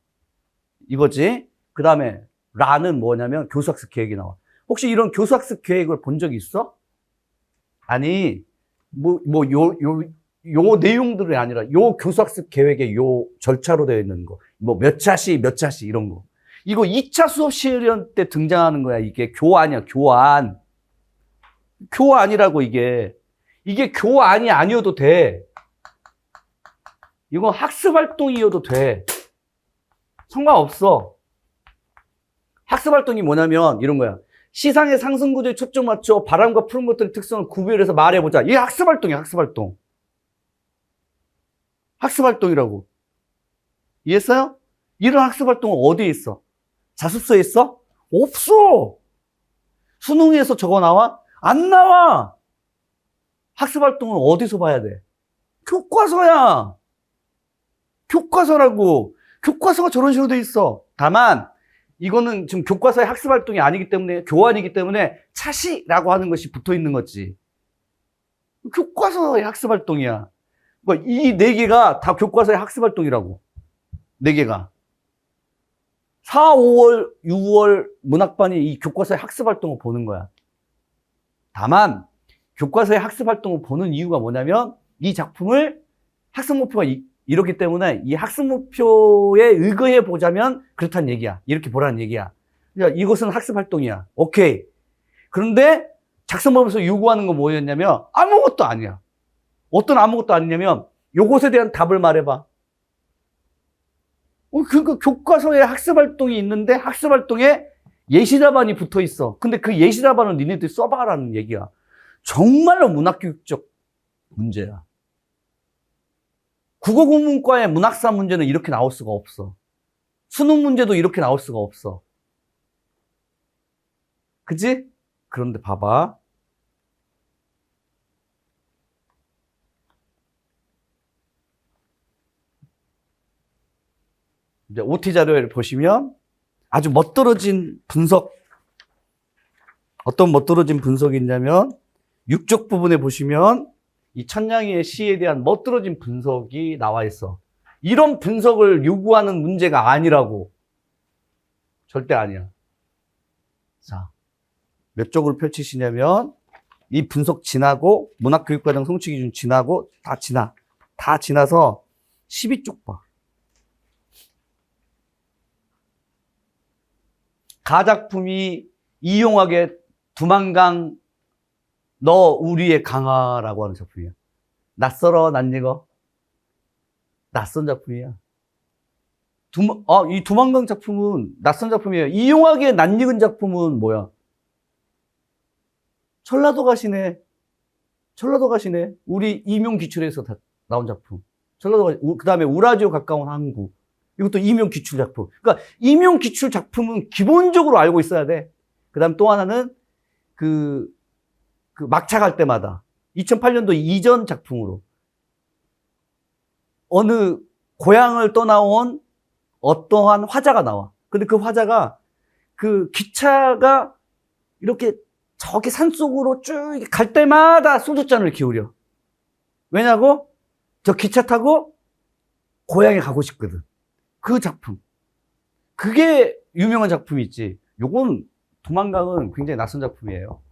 이거지? 그 다음에 라는 뭐냐면 교수학습 계획이 나와. 혹시 이런 교수학습 계획을 본 적이 있어? 아니, 요 내용들이 아니라 요 교수학습 계획의 요 절차로 되어 있는 거. 몇 차시, 몇 차시 이런 거. 이거 2차 수업 시련 때 등장하는 거야. 이게 교안이야, 교안. 교안이라고 이게. 이게 교안이 아니어도 돼. 이거 학습 활동이어도 돼. 상관없어. 학습 활동이 뭐냐면 이런 거야. 시상의 상승 구조에 초점 맞춰 바람과 푸른 것들의 특성을 구별해서 말해보자. 이게 학습 활동이야, 학습 활동. 학습 활동이라고. 이해했어요? 이런 학습 활동은 어디에 있어? 자습서에 있어? 없어. 수능에서 저거 나와? 안 나와. 학습 활동은 어디서 봐야 돼? 교과서야. 교과서라고. 교과서가 저런 식으로 돼 있어. 다만 이거는 지금 교과서의 학습 활동이 아니기 때문에, 교환이기 때문에 차시라고 하는 것이 붙어 있는 거지. 교과서의 학습 활동이야. 그러니까 이 네 개가 다 교과서의 학습 활동이라고. 네 개가. 4, 5월, 6월 문학반이 이 교과서의 학습 활동을 보는 거야. 다만 교과서의 학습 활동을 보는 이유가 뭐냐면 이 작품을 학습 목표가 이렇기 때문에 이 학습 목표에 의거해 보자면 그렇다는 얘기야. 이렇게 보라는 얘기야. 그러니까 이것은 학습 활동이야. 오케이. 그런데 작성법에서 요구하는 건 뭐였냐면 아무것도 아니야. 어떤 아무것도 아니냐면 요것에 대한 답을 말해봐. 그러니까 교과서에 학습 활동이 있는데 학습 활동에 예시 답안이 붙어 있어. 근데 그 예시 답안을 니네들이 써봐라는 얘기야. 정말로 문학교육적 문제야. 국어국문과의 문학사 문제는 이렇게 나올 수가 없어. 수능 문제도 이렇게 나올 수가 없어. 그치? 그런데 봐봐. 이제 OT 자료를 보시면 아주 멋들어진 분석, 어떤 멋들어진 분석이 있냐면 육적 부분에 보시면 이 천냥이의 시에 대한 멋들어진 분석이 나와 있어. 이런 분석을 요구하는 문제가 아니라고. 절대 아니야. 자, 몇 쪽으로 펼치시냐면 이 분석 지나고 문학교육과정 성취 기준 지나고 다 지나서 12쪽 봐. 가작품이 이용하게 두만강 너 우리의 강화라고 하는 작품이야. 낯설어 낯익어. 낯선 작품이야. 이 두만강 작품은 낯선 작품이에요. 이용하기에 낯익은 작품은 뭐야? 전라도 가시네. 전라도 가시네. 우리 임용기출에서 나온 작품. 그 다음에 우라지오 가까운 항구. 이것도 임용기출 작품. 그러니까 임용기출 작품은 기본적으로 알고 있어야 돼. 그 다음 또 하나는 그 막차 갈 때마다 2008년도 이전 작품으로 어느 고향을 떠나온 어떠한 화자가 나와. 근데 그 화자가 그 기차가 이렇게 저기 산속으로 쭉 갈 때마다 소주잔을 기울여. 왜냐고? 저 기차 타고 고향에 가고 싶거든. 그 작품. 그게 유명한 작품이지. 요건 도망강은 굉장히 낯선 작품이에요.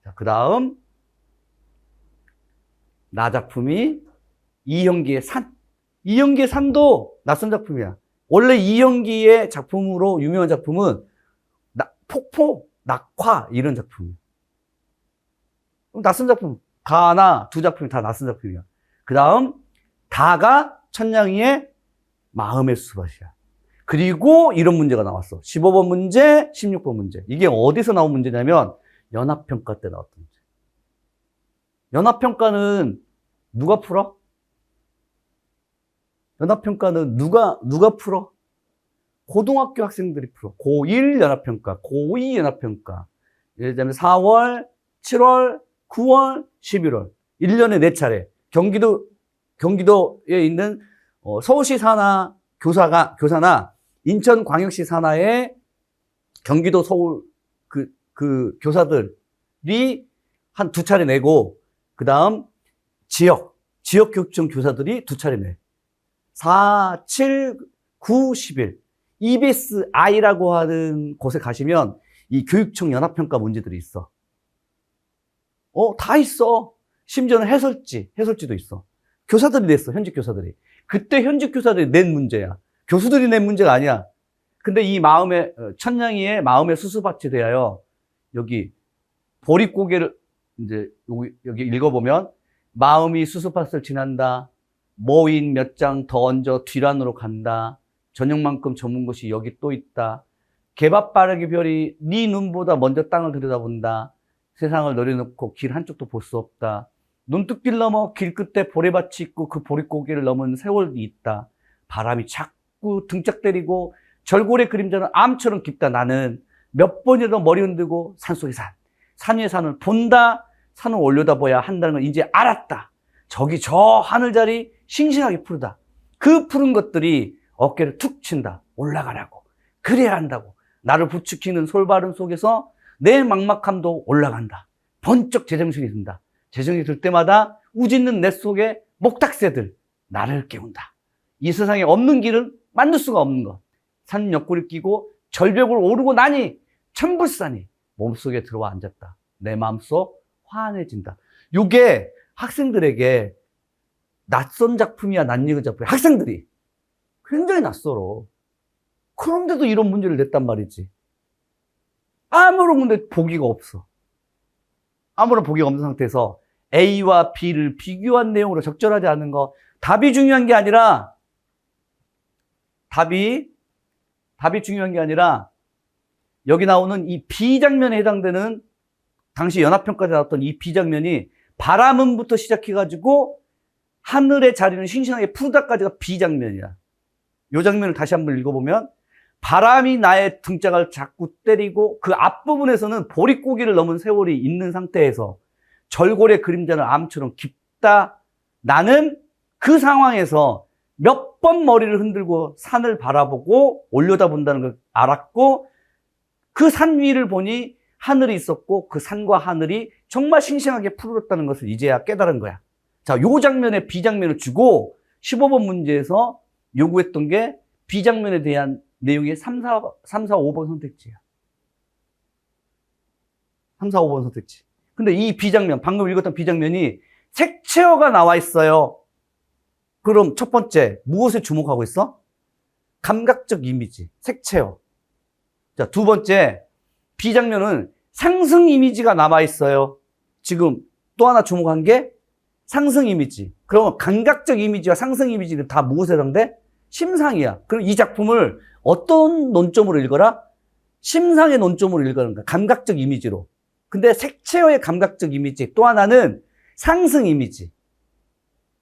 자, 그 다음 나 작품이 이형기의 산. 이형기의 산도 낯선 작품이야. 원래 이형기의 작품으로 유명한 작품은 폭포, 낙화 이런 작품. 낯선 작품. 가나 두 작품이 다 낯선 작품이야. 그 다음 다가 천냥이의 마음의 수밭이야. 그리고 이런 문제가 나왔어. 15번 문제, 16번 문제. 이게 어디서 나온 문제냐면 연합평가 때 나왔던 문제. 연합평가는 누가 풀어? 연합평가는 누가 풀어? 고등학교 학생들이 풀어. 고1 연합평가, 고2 연합평가. 예를 들면 4월, 7월, 9월, 11월. 1년에 4차례. 경기도에 있는 서울시 산하 교사나 인천광역시 산하의 경기도 서울 그 교사들이 한 2차례 내고, 그 다음 지역교육청 교사들이 2차례 내. 4, 7, 9, 11. EBSI라고 하는 곳에 가시면 이 교육청 연합평가 문제들이 있어. 다 있어. 심지어는 해설지도 있어. 교사들이 냈어, 현직 교사들이. 그때 현직 교사들이 낸 문제야. 교수들이 낸 문제가 아니야. 근데 이 천냥이의 마음의 수수밭에 대하여 여기 보릿고개를 이제 여기 읽어보면 마음이 수수밭을 지난다. 모인 몇 장 더 얹어 뒤란으로 간다. 저녁만큼 저문 곳이 여기 또 있다. 개밥바라기 별이 네 눈보다 먼저 땅을 들여다본다. 세상을 내려놓고 길 한쪽도 볼 수 없다. 눈뚝길 넘어 길 끝에 보레밭이 있고 그 보릿고개를 넘은 세월이 있다. 바람이 자꾸 등짝 때리고 절골의 그림자는 암처럼 깊다. 나는 몇 번이라도 머리 흔들고 산속의 산 위의 산을 본다. 산을 올려다봐야 한다는 걸 이제 알았다. 저기 저 하늘자리 싱싱하게 푸르다. 그 푸른 것들이 어깨를 툭 친다. 올라가라고. 그래야 한다고. 나를 부추기는 솔바름 속에서 내 막막함도 올라간다. 번쩍 제정신이 든다. 제정신이 들 때마다 우짖는 내 속에 목탁새들 나를 깨운다. 이 세상에 없는 길은 만들 수가 없는 것. 산 옆구리를 끼고 절벽을 오르고 나니 천불산이 몸속에 들어와 앉았다. 내 마음속 환해진다. 이게 학생들에게 낯선 작품이야, 낯익은 작품이야. 학생들이 굉장히 낯설어. 그런데도 이런 문제를 냈단 말이지. 아무런 근데 보기가 없어. 아무런 보기가 없는 상태에서 A와 B를 비교한 내용으로 적절하지 않은 거. 답이 중요한 게 아니라 여기 나오는 이 B 장면에 해당되는 당시 연합평가에 나왔던 이 B 장면이 바람음부터 시작해가지고 하늘의 자리는 싱싱하게 푸르다까지가 B 장면이야. 이 장면을 다시 한번 읽어보면 바람이 나의 등짝을 자꾸 때리고 그 앞부분에서는 보릿고개를 넘은 세월이 있는 상태에서 절골의 그림자는 암처럼 깊다. 나는 그 상황에서 몇 번 머리를 흔들고 산을 바라보고 올려다본다는 걸 알았고 그 산 위를 보니 하늘이 있었고 그 산과 하늘이 정말 싱싱하게 푸르렀다는 것을 이제야 깨달은 거야. 자, 요 장면에 B 장면을 주고 15번 문제에서 요구했던 게 B 장면에 대한 내용이 3, 4, 5번 선택지야. 3, 4, 5번 선택지. 근데 이 B 장면, 방금 읽었던 B 장면이 색채어가 나와 있어요. 그럼 첫 번째, 무엇에 주목하고 있어? 감각적 이미지, 색채어. 자, 두 번째, B 장면은 상승 이미지가 남아 있어요. 지금 또 하나 주목한 게 상승 이미지. 그러면 감각적 이미지와 상승 이미지는 다 무엇에 해당돼? 심상이야. 그럼 이 작품을 어떤 논점으로 읽어라? 심상의 논점으로 읽어라는 거야. 감각적 이미지로. 근데 색채어의 감각적 이미지. 또 하나는 상승 이미지.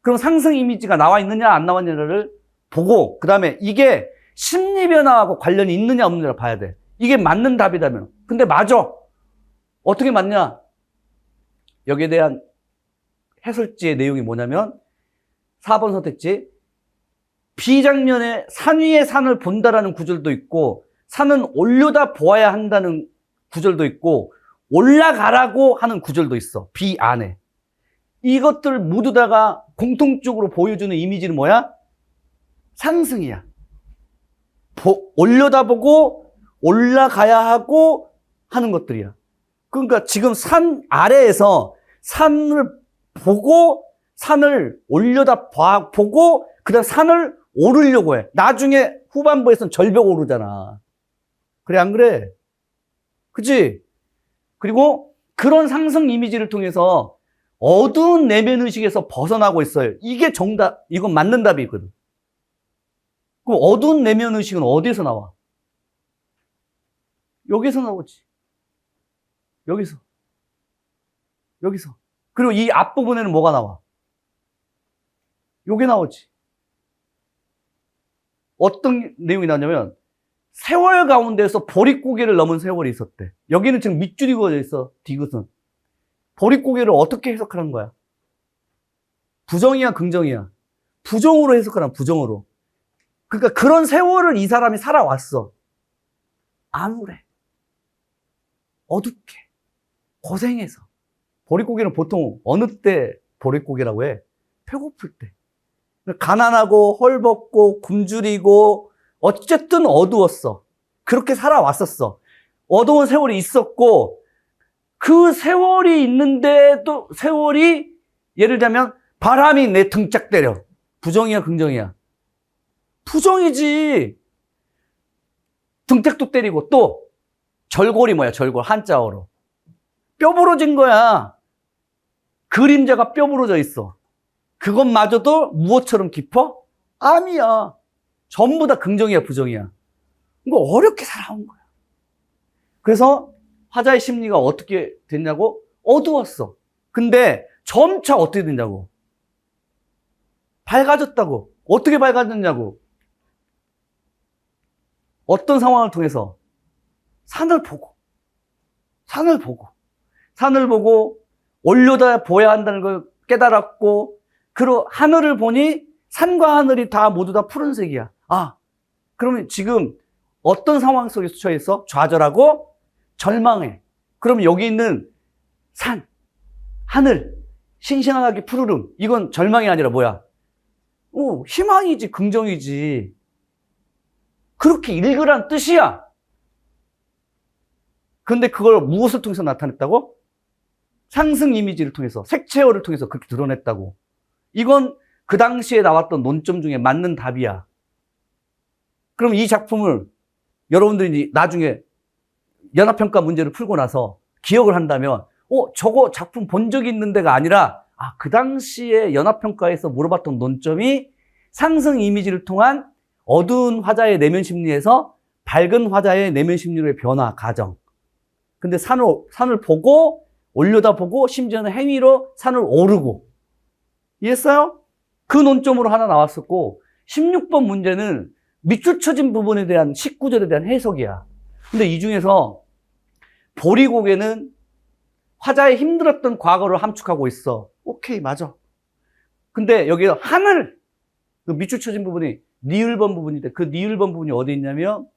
그럼 상승 이미지가 나와 있느냐 안 나왔느냐를 보고 그 다음에 이게 심리 변화하고 관련이 있느냐 없느냐를 봐야 돼. 이게 맞는 답이라면. 근데 맞아. 어떻게 맞냐? 여기에 대한 해설지의 내용이 뭐냐면 4번 선택지 B장면에 산 위에 산을 본다라는 구절도 있고, 산은 올려다 보아야 한다는 구절도 있고, 올라가라고 하는 구절도 있어. B 안에. 이것들 모두 다가 공통적으로 보여주는 이미지는 뭐야? 상승이야. 올려다보고 올라가야 하고 하는 것들이야. 그러니까 지금 산 아래에서 산을 보고 산을 보고 그다음 산을 오르려고 해. 나중에 후반부에서는 절벽 오르잖아. 그래 안 그래? 그치? 그리고 그런 상승 이미지를 통해서 어두운 내면 의식에서 벗어나고 있어요. 이게 정답, 이건 맞는 답이거든. 그럼 어두운 내면 의식은 어디에서 나와? 여기서 나오지. 여기서. 그리고 이 앞부분에는 뭐가 나와? 요게 나오지. 어떤 내용이 나오냐면, 세월 가운데서 보릿고개를 넘은 세월이 있었대. 여기는 지금 밑줄이 그어져 있어, 디귿은. 보릿고개를 어떻게 해석하는 거야? 부정이야, 긍정이야? 부정으로 해석하라, 부정으로. 그러니까 그런 세월을 이 사람이 살아왔어. 암울해. 어둡게. 고생해서. 보릿고개는 보통 어느 때 보릿고개라고 해? 배고플 때. 가난하고 헐벗고 굶주리고 어쨌든 어두웠어. 그렇게 살아왔었어. 어두운 세월이 있었고 그 세월이 있는데도 세월이 예를 들면 바람이 내 등짝 때려. 부정이야, 긍정이야? 부정이지. 등짝도 때리고 또 절골이 뭐야? 절골 한자어로. 뼈 부러진 거야. 그림자가 뼈 부러져 있어. 그것마저도 무엇처럼 깊어? 암이야. 전부 다 긍정이야, 부정이야? 이거 어렵게 살아온 거야. 그래서 화자의 심리가 어떻게 됐냐고? 어두웠어. 근데 점차 어떻게 됐냐고? 밝아졌다고. 어떻게 밝아졌냐고? 어떤 상황을 통해서? 산을 보고 올려다 보아야 한다는 걸 깨달았고, 그리고 하늘을 보니 산과 하늘이 다 모두 다 푸른색이야. 아, 그러면 지금 어떤 상황 속에 처해 있어? 좌절하고 절망해. 그럼 여기 있는 산, 하늘, 싱싱하게 푸르름, 이건 절망이 아니라 뭐야? 희망이지, 긍정이지. 그렇게 읽으란 뜻이야. 근데 그걸 무엇을 통해서 나타냈다고? 상승 이미지를 통해서, 색채어를 통해서 그렇게 드러냈다고. 이건 그 당시에 나왔던 논점 중에 맞는 답이야. 그럼 이 작품을 여러분들이 나중에 연합평가 문제를 풀고 나서 기억을 한다면, 저거 작품 본 적이 있는 데가 아니라, 그 당시에 연합평가에서 물어봤던 논점이 상승 이미지를 통한 어두운 화자의 내면 심리에서 밝은 화자의 내면 심리의 변화, 과정. 근데 산을 보고, 올려다보고, 심지어는 행위로 산을 오르고. 이해했어요? 그 논점으로 하나 나왔었고, 16번 문제는 밑줄 쳐진 부분에 대한 19절에 대한 해석이야. 근데 이 중에서 보릿고개는 화자의 힘들었던 과거를 함축하고 있어. 오케이, 맞아. 근데 여기 하늘, 그 밑줄 쳐진 부분이 니을번 부분인데, 그 니을번 부분이 어디 있냐면,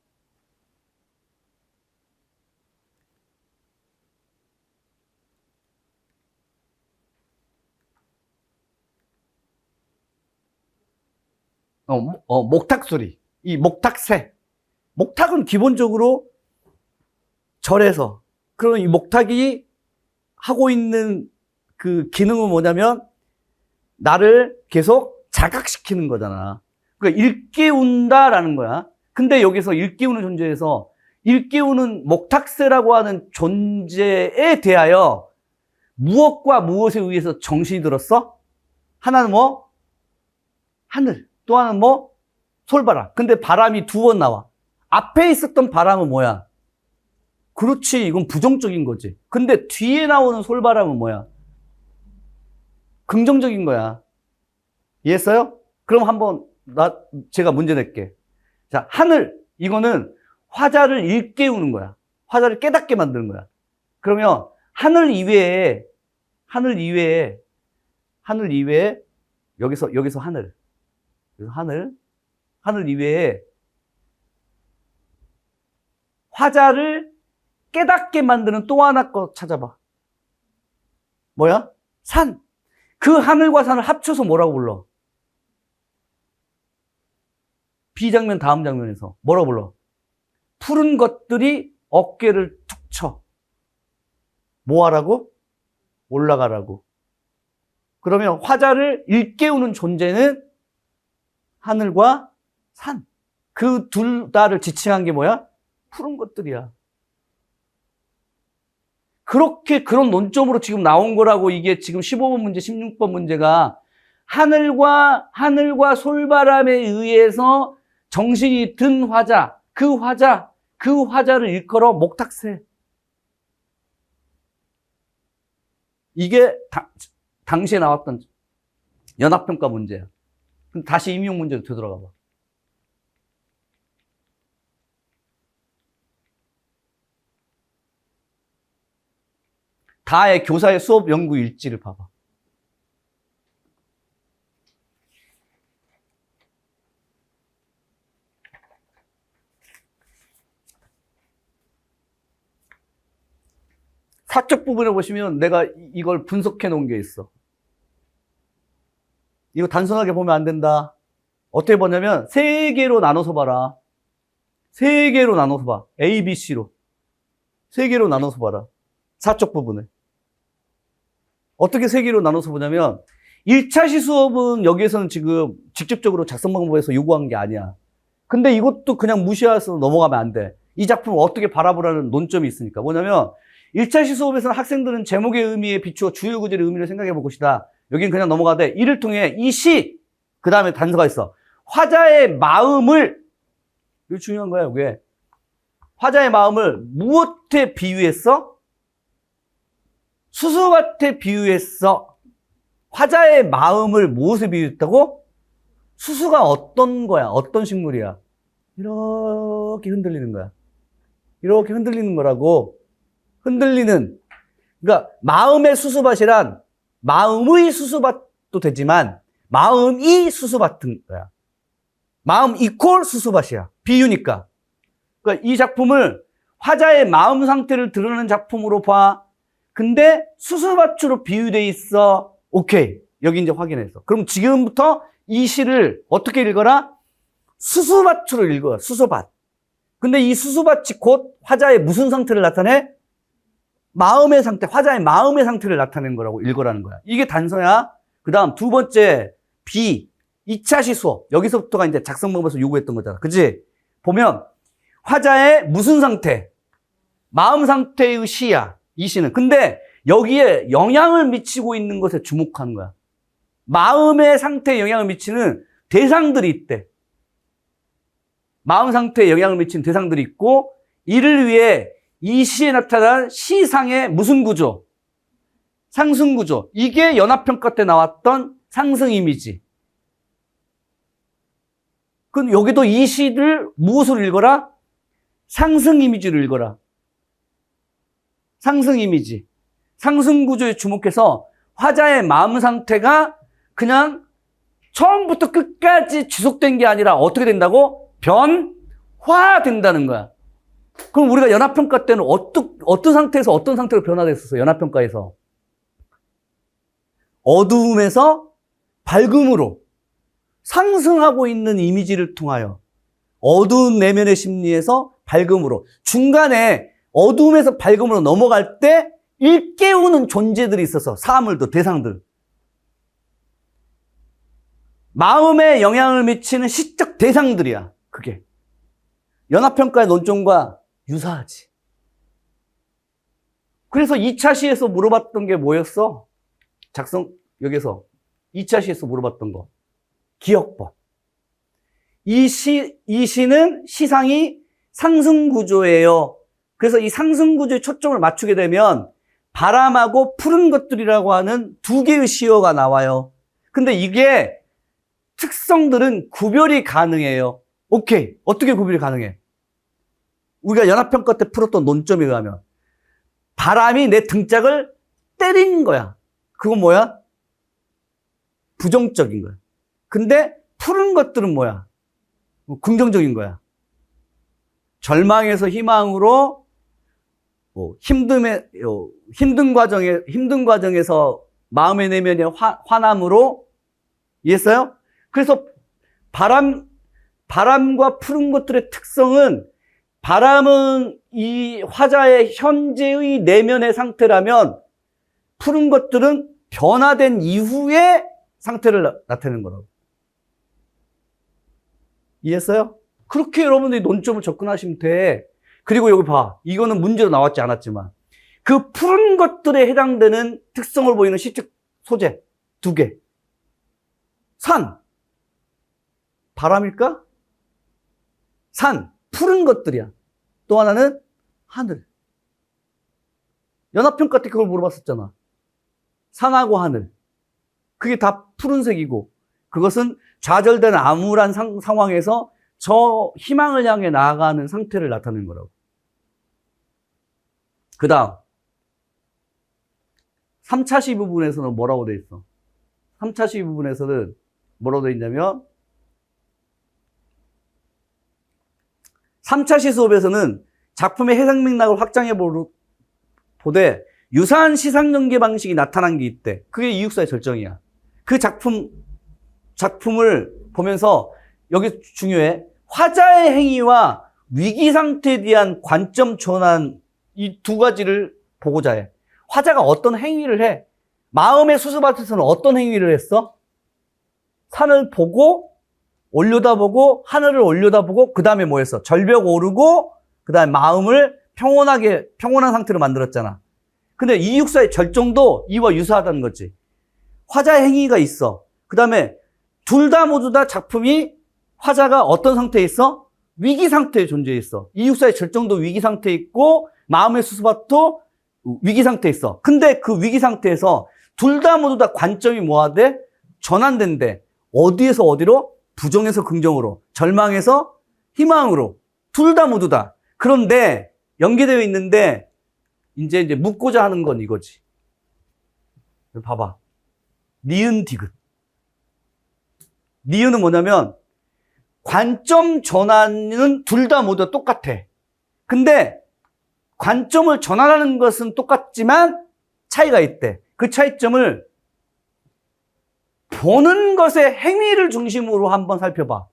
목탁 소리. 이 목탁새. 목탁은 기본적으로 절에서. 그럼 이 목탁이 하고 있는 그 기능은 뭐냐면, 나를 계속 자각시키는 거잖아. 그러니까 일깨운다라는 거야. 근데 여기서 일깨우는 존재에서 일깨우는 목탁새라고 하는 존재에 대하여 무엇과 무엇에 의해서 정신이 들었어? 하나는 뭐? 하늘. 또 하나는 뭐? 솔바람. 근데 바람이 두 번 나와. 앞에 있었던 바람은 뭐야? 그렇지, 이건 부정적인 거지. 근데 뒤에 나오는 솔바람은 뭐야? 긍정적인 거야. 이해했어요? 그럼 한번 제가 문제 낼게. 자, 하늘. 이거는 화자를 일깨우는 거야. 화자를 깨닫게 만드는 거야. 그러면 하늘 이외에 여기서 하늘. 여기서 하늘. 하늘 이외에 화자를 깨닫게 만드는 또 하나 거 찾아봐. 뭐야? 산. 그 하늘과 산을 합쳐서 뭐라고 불러? B장면 다음 장면에서 뭐라고 불러? 푸른 것들이 어깨를 툭 쳐. 뭐 하라고? 올라가라고. 그러면 화자를 일깨우는 존재는 하늘과 산. 그 둘 다를 지칭한 게 뭐야? 푸른 것들이야. 그렇게 그런 논점으로 지금 나온 거라고. 이게 지금 15번 문제, 16번 문제가 하늘과 솔바람에 의해서 정신이 든 화자, 그 화자를 일컬어 목탁새. 이게 당시에 나왔던 연합평가 문제야. 그럼 다시 임용 문제로 되돌아가 봐. 다의 교사의 수업 연구 일지를 봐봐. 사적 부분에 보시면 내가 이걸 분석해 놓은 게 있어. 이거 단순하게 보면 안 된다. 어떻게 보냐면 세 개로 나눠서 봐라. 세 개로 나눠서 봐. A, B, C로. 세 개로 나눠서 봐라. 사적 부분을. 어떻게 세 개로 나눠서 보냐면 1차 시수업은 여기에서는 지금 직접적으로 작성 방법에서 요구한 게 아니야. 근데 이것도 그냥 무시해서 넘어가면 안 돼. 이 작품을 어떻게 바라보라는 논점이 있으니까. 뭐냐면 1차 시수업에서는 학생들은 제목의 의미에 비추어 주요 구절의 의미를 생각해 볼 것이다. 여긴 그냥 넘어가되 이를 통해 이 시, 그 다음에 단서가 있어. 화자의 마음을, 이거 중요한 거야, 이게. 화자의 마음을 무엇에 비유했어? 수수밭에 비유했어. 화자의 마음을 무엇에 비유했다고? 수수가 어떤 거야? 어떤 식물이야? 이렇게 흔들리는 거야. 이렇게 흔들리는 거라고. 흔들리는. 그러니까 마음의 수수밭이란 마음의 수수밭도 되지만 마음이 수수밭인 거야. 마음 이퀄 수수밭이야. 비유니까. 그러니까 이 작품을 화자의 마음 상태를 드러내는 작품으로 봐. 근데 수수밭으로 비유돼 있어. 오케이. 여기 이제 확인했어. 그럼 지금부터 이 시를 어떻게 읽어라? 수수밭으로 읽어. 수수밭. 근데 이 수수밭이 곧 화자의 무슨 상태를 나타내? 마음의 상태, 화자의 마음의 상태를 나타내는 거라고 읽으라는 거야. 이게 단서야. 그 다음 두 번째 B, 2차 시 수업. 여기서부터가 이제 작성 방법에서 요구했던 거잖아. 그치? 보면 화자의 무슨 상태? 마음 상태의 시야. 이 시는. 근데 여기에 영향을 미치고 있는 것에 주목하는 거야. 마음의 상태에 영향을 미치는 대상들이 있대. 마음 상태에 영향을 미치는 대상들이 있고, 이를 위해 이 시에 나타난 시상의 무슨 구조? 상승 구조. 이게 연합평가 때 나왔던 상승 이미지. 그럼 여기도 이 시를 무엇으로 읽어라? 상승 이미지로 읽어라. 상승 이미지. 상승 구조에 주목해서 화자의 마음 상태가 그냥 처음부터 끝까지 지속된 게 아니라 어떻게 된다고? 변화된다는 거야. 그럼 우리가 연합평가 때는 어떤 상태에서 어떤 상태로 변화됐었어? 연합평가에서. 어두움에서 밝음으로 상승하고 있는 이미지를 통하여 어두운 내면의 심리에서 밝음으로, 중간에 어두움에서 밝음으로 넘어갈 때 일깨우는 존재들이 있어서 사물들, 대상들. 마음에 영향을 미치는 시적 대상들이야. 그게. 연합평가의 논점과 유사하지. 그래서 2차 시에서 물어봤던 게 뭐였어? 여기서 2차 시에서 물어봤던 거. 기억법. 이 시는 시상이 상승구조예요. 그래서 이 상승구조에 초점을 맞추게 되면 바람하고 푸른 것들이라고 하는 두 개의 시어가 나와요. 근데 이게 특성들은 구별이 가능해요. 오케이. 어떻게 구별이 가능해? 우리가 연합평가 때 풀었던 논점에 의하면 바람이 내 등짝을 때린 거야. 그건 뭐야? 부정적인 거야. 근데 푸른 것들은 뭐야? 긍정적인 거야. 절망에서 희망으로, 힘든 과정에서 마음의 내면의 환함으로, 이해했어요? 그래서 바람과 푸른 것들의 특성은, 바람은 이 화자의 현재의 내면의 상태라면, 푸른 것들은 변화된 이후의 상태를 나타내는 거라고. 이해했어요? 그렇게 여러분들이 논점을 접근하시면 돼. 그리고 여기 봐. 이거는 문제로 나왔지 않았지만, 그 푸른 것들에 해당되는 특성을 보이는 시적 소재 2개. 산. 바람일까? 산. 푸른 것들이야. 또 하나는 하늘. 연합평가 때 그걸 물어봤었잖아. 산하고 하늘. 그게 다 푸른색이고, 그것은 좌절된 암울한 상황에서 저 희망을 향해 나아가는 상태를 나타내는 거라고. 그 다음 3차 시 부분에서는 뭐라고 돼 있어? 3차 시 부분에서는 뭐라고 돼 있냐면, 3차 시 수업에서는 작품의 해석 맥락을 확장해 보되 유사한 시상 전개 방식이 나타난 게 있대. 그게 이육사의 절정이야. 그 작품을 보면서 여기 중요해. 화자의 행위와 위기 상태에 대한 관점 전환, 이 2가지를 보고자 해. 화자가 어떤 행위를 해? 마음의 수수밭에서는 어떤 행위를 했어? 산을 보고, 올려다보고, 하늘을 올려다보고, 그 다음에 뭐 했어? 절벽 오르고, 그 다음에 마음을 평온한 상태로 만들었잖아. 근데 이육사의 절정도 이와 유사하다는 거지. 화자의 행위가 있어. 그 다음에 모두 다 작품이, 화자가 어떤 상태에 있어? 위기 상태에 존재해 있어. 이육사의 절정도 위기 상태에 있고, 마음의 수수밭도 위기 상태에 있어. 근데 그 위기 상태에서 모두 다 관점이 뭐가 돼? 전환된대. 어디에서 어디로? 부정에서 긍정으로, 절망에서 희망으로. 모두 다. 그런데 연계되어 있는데 이제 묻고자 하는 건 이거지. 봐봐. 니은 디귿. 니은은 뭐냐면, 관점 전환은 모두 똑같아. 근데 관점을 전환하는 것은 똑같지만 차이가 있대. 그 차이점을 보는 것의 행위를 중심으로 한번 살펴봐.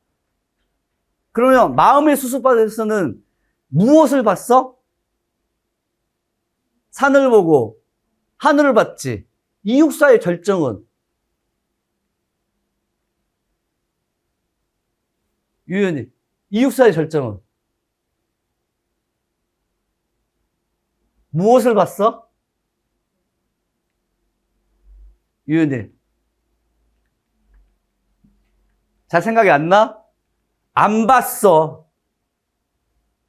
그러면 마음의 수수밭에서는 무엇을 봤어? 산을 보고 하늘을 봤지. 이육사의 절정은, 유연이, 이육사의 절정은 무엇을 봤어? 유연이, 잘 생각이 안 나? 안 봤어.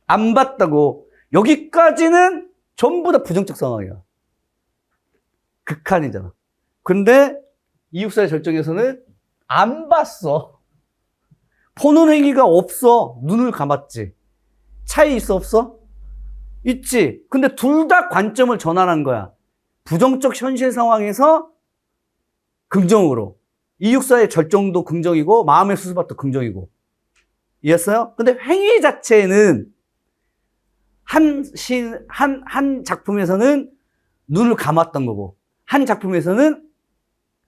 안 봤다고. 여기까지는 전부 다 부정적 상황이야. 극한이잖아. 근데 이육사의 절정에서는 안 봤어. 보는 행위가 없어. 눈을 감았지. 차이 있어, 없어? 있지. 근데 둘 다 관점을 전환한 거야. 부정적 현실 상황에서 긍정으로. 이육사의 절정도 긍정이고, 마음의 수수밭도 긍정이고. 이해했어요? 근데 행위 자체는 한 작품에서는 눈을 감았던 거고, 한 작품에서는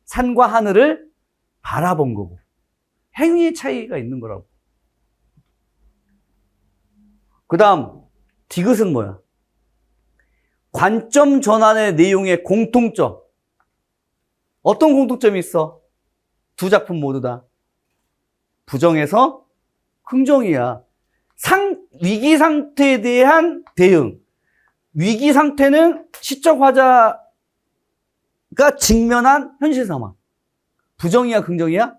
산과 하늘을 바라본 거고, 행위의 차이가 있는 거라고. 그 다음, 디귿은 뭐야? 관점 전환의 내용의 공통점. 어떤 공통점이 있어? 2 작품 모두 다 부정에서 긍정이야. 위기 상태에 대한 대응. 위기 상태는 시적 화자가 직면한 현실 상황. 부정이야, 긍정이야?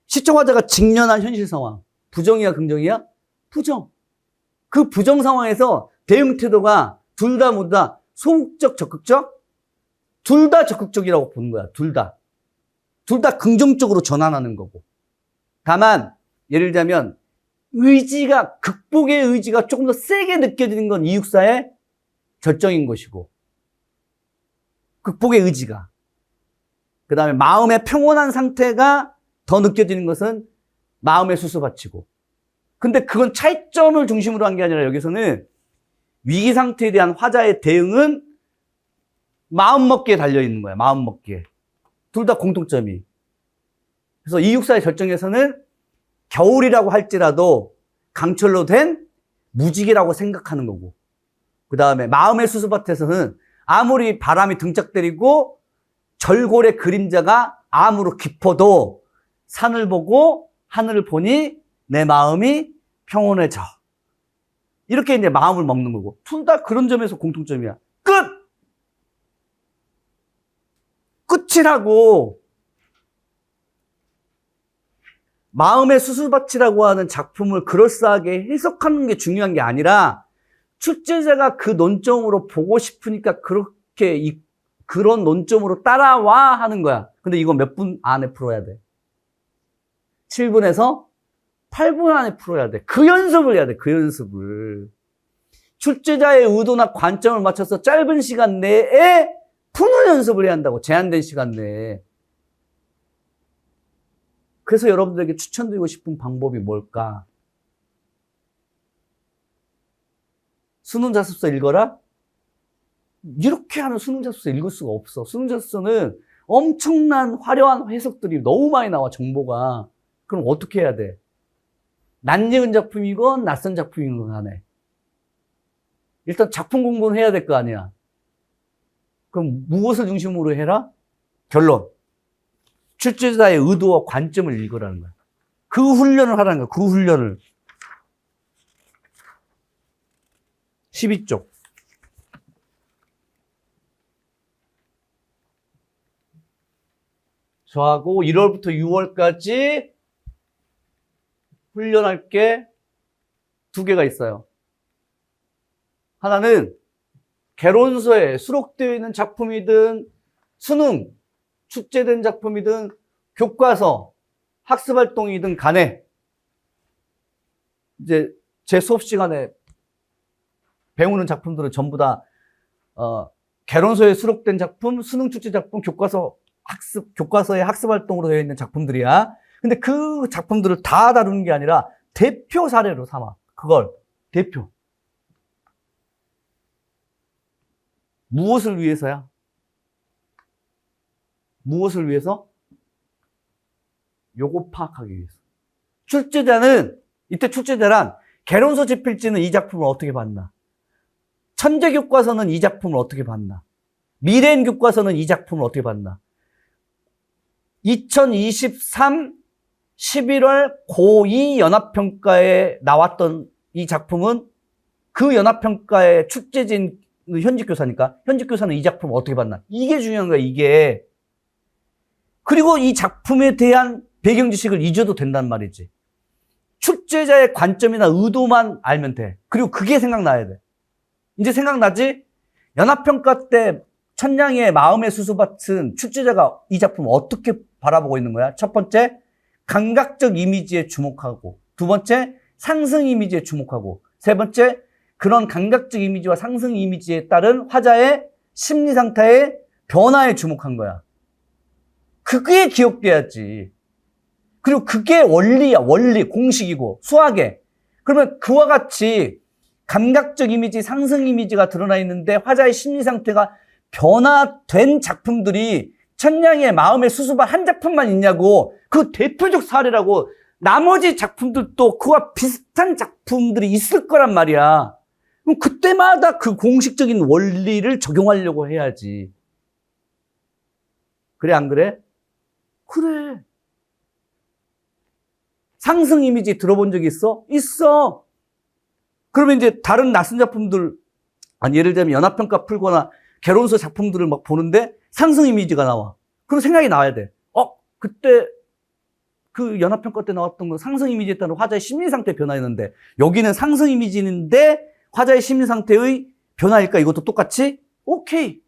시적 화자가 직면한 현실 상황. 부정이야, 긍정이야? 부정. 그 부정 상황에서 대응 태도가 모두 다 소극적, 적극적? 둘 다 적극적이라고 보는 거야. 둘 다 긍정적으로 전환하는 거고. 다만 예를 들자면 극복의 의지가 조금 더 세게 느껴지는 건 이육사의 절정인 것이고, 극복의 의지가, 그 다음에 마음의 평온한 상태가 더 느껴지는 것은 마음의 수수밭이고. 근데 그건 차이점을 중심으로 한 게 아니라 여기서는 위기 상태에 대한 화자의 대응은 마음먹기에 달려있는 거야. 마음먹기에. 둘 다 공통점이. 그래서 이육사의 절정에서는 겨울이라고 할지라도 강철로 된 무지개라고 생각하는 거고, 그 다음에 마음의 수수밭에서는 아무리 바람이 등짝 때리고 절골의 그림자가 암으로 깊어도 산을 보고 하늘을 보니 내 마음이 평온해져. 이렇게 이제 마음을 먹는 거고, 둘 다 그런 점에서 공통점이야. 끝! 끝이라고. 마음의 수수밭이라고 하는 작품을 그럴싸하게 해석하는 게 중요한 게 아니라 출제자가 그 논점으로 보고 싶으니까 그렇게 그런 논점으로 따라와 하는 거야. 근데 이거 몇 분 안에 풀어야 돼? 7분에서 8분 안에 풀어야 돼. 그 연습을 해야 돼. 그 연습을. 출제자의 의도나 관점을 맞춰서 짧은 시간 내에 푸는 연습을 해야 한다고. 제한된 시간 내에. 그래서 여러분들에게 추천드리고 싶은 방법이 뭘까? 수능자습서 읽어라? 이렇게 하는 수능자습서 읽을 수가 없어. 수능자습서는 엄청난 화려한 해석들이 너무 많이 나와, 정보가. 그럼 어떻게 해야 돼? 낯익은 작품이건 낯선 작품이건 간에 일단 작품 공부는 해야 될 거 아니야. 그럼 무엇을 중심으로 해라? 결론. 출제자의 의도와 관점을 읽으라는 거야. 그 훈련을 하라는 거야. 그 훈련을. 12쪽. 저하고 1월부터 6월까지 훈련할 게 2개가 있어요. 하나는 개론서에 수록되어 있는 작품이든 수능, 출제된 작품이든 교과서, 학습활동이든 간에 이제 제 수업 시간에 배우는 작품들은 전부 다 개론서에 수록된 작품, 수능 출제 작품, 교과서의 학습활동으로 되어 있는 작품들이야. 근데 그 작품들을 다 다루는 게 아니라 대표 사례로 삼아. 그걸 대표. 무엇을 위해서야? 무엇을 위해서? 요거 파악하기 위해서. 출제자는, 이때 출제자란 개론서 집필지는 이 작품을 어떻게 봤나? 천재교과서는 이 작품을 어떻게 봤나? 미래인 교과서는 이 작품을 어떻게 봤나? 2023 11월 고2 연합평가에 나왔던 이 작품은 그 연합평가의 출제진 현직 교사니까 현직 교사는 이 작품을 어떻게 봤나? 이게 중요한 거야, 이게. 그리고 이 작품에 대한 배경 지식을 잊어도 된단 말이지. 출제자의 관점이나 의도만 알면 돼. 그리고 그게 생각나야 돼. 이제 생각나지? 연합평가 때 천냥의 마음의 수수밭은 출제자가 이 작품을 어떻게 바라보고 있는 거야? 첫 번째, 감각적 이미지에 주목하고, 두 번째, 상승 이미지에 주목하고, 세 번째, 그런 감각적 이미지와 상승 이미지에 따른 화자의 심리 상태의 변화에 주목한 거야. 그게 기억돼야지. 그리고 그게 원리야, 원리, 공식이고, 수학에. 그러면 그와 같이 감각적 이미지, 상승 이미지가 드러나 있는데 화자의 심리 상태가 변화된 작품들이 천냥의 마음의 수수밭 한 작품만 있냐고. 그 대표적 사례라고. 나머지 작품들도 그와 비슷한 작품들이 있을 거란 말이야. 그럼 그때마다 그 공식적인 원리를 적용하려고 해야지. 그래, 안 그래? 그래. 상승 이미지 들어본 적 있어? 있어. 그러면 이제 다른 낯선 작품들, 아니, 예를 들면 연합평가 풀거나 개론서 작품들을 막 보는데 상승 이미지가 나와. 그럼 생각이 나와야 돼. 그때 그 연합평가 때 나왔던 건 상승 이미지에 따른 화자의 심리 상태 변화였는데 여기는 상승 이미지인데 화자의 심리 상태의 변화일까? 이것도 똑같이? 오케이.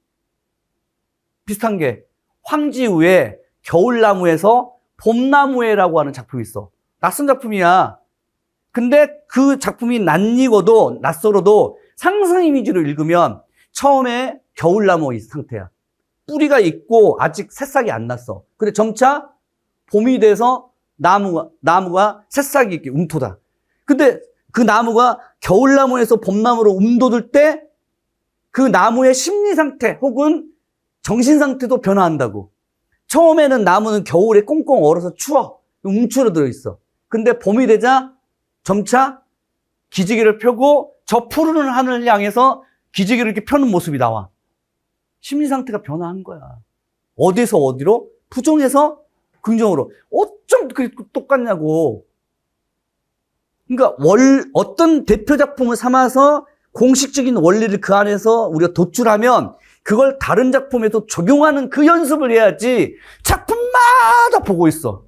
비슷한 게 황지우의 겨울나무에서 봄나무에라고 하는 작품이 있어. 낯선 작품이야. 근데 그 작품이 낯익어도 낯설어도 상승 이미지를 읽으면 처음에 겨울나무 상태야. 뿌리가 있고 아직 새싹이 안 났어. 근데 점차 봄이 돼서 나무가 새싹이 이렇게 움토다. 근데 그 나무가 겨울나무에서 봄나무로 움돋을 때 그 나무의 심리 상태 혹은 정신 상태도 변화한다고. 처음에는 나무는 겨울에 꽁꽁 얼어서 추워. 움츠러들어 있어. 근데 봄이 되자 점차 기지개를 펴고 저 푸르른 하늘을 향해서 기지개를 이렇게 펴는 모습이 나와. 심리 상태가 변화한 거야. 어디서 어디로? 부정에서 긍정으로. 어쩜 그게 똑같냐고. 그러니까 어떤 대표 작품을 삼아서 공식적인 원리를 그 안에서 우리가 도출하면 그걸 다른 작품에도 적용하는 그 연습을 해야지 작품마다 보고 있어.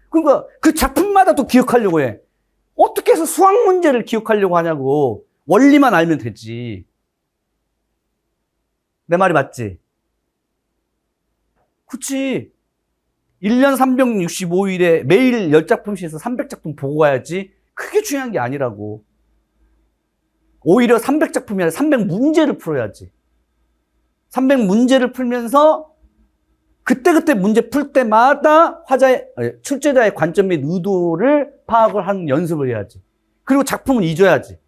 그러니까 그 작품마다 또 기억하려고 해. 어떻게 해서 수학 문제를 기억하려고 하냐고. 원리만 알면 되지. 내 말이 맞지? 그치. 1년 365일에 매일 10작품씩 해서 300작품 보고 가야지. 그게 중요한 게 아니라고. 오히려 300작품이 아니라 300문제를 풀어야지. 300문제를 풀면서 그때그때 문제 풀 때마다 출제자의 관점 및 의도를 파악을 하는 연습을 해야지. 그리고 작품은 잊어야지.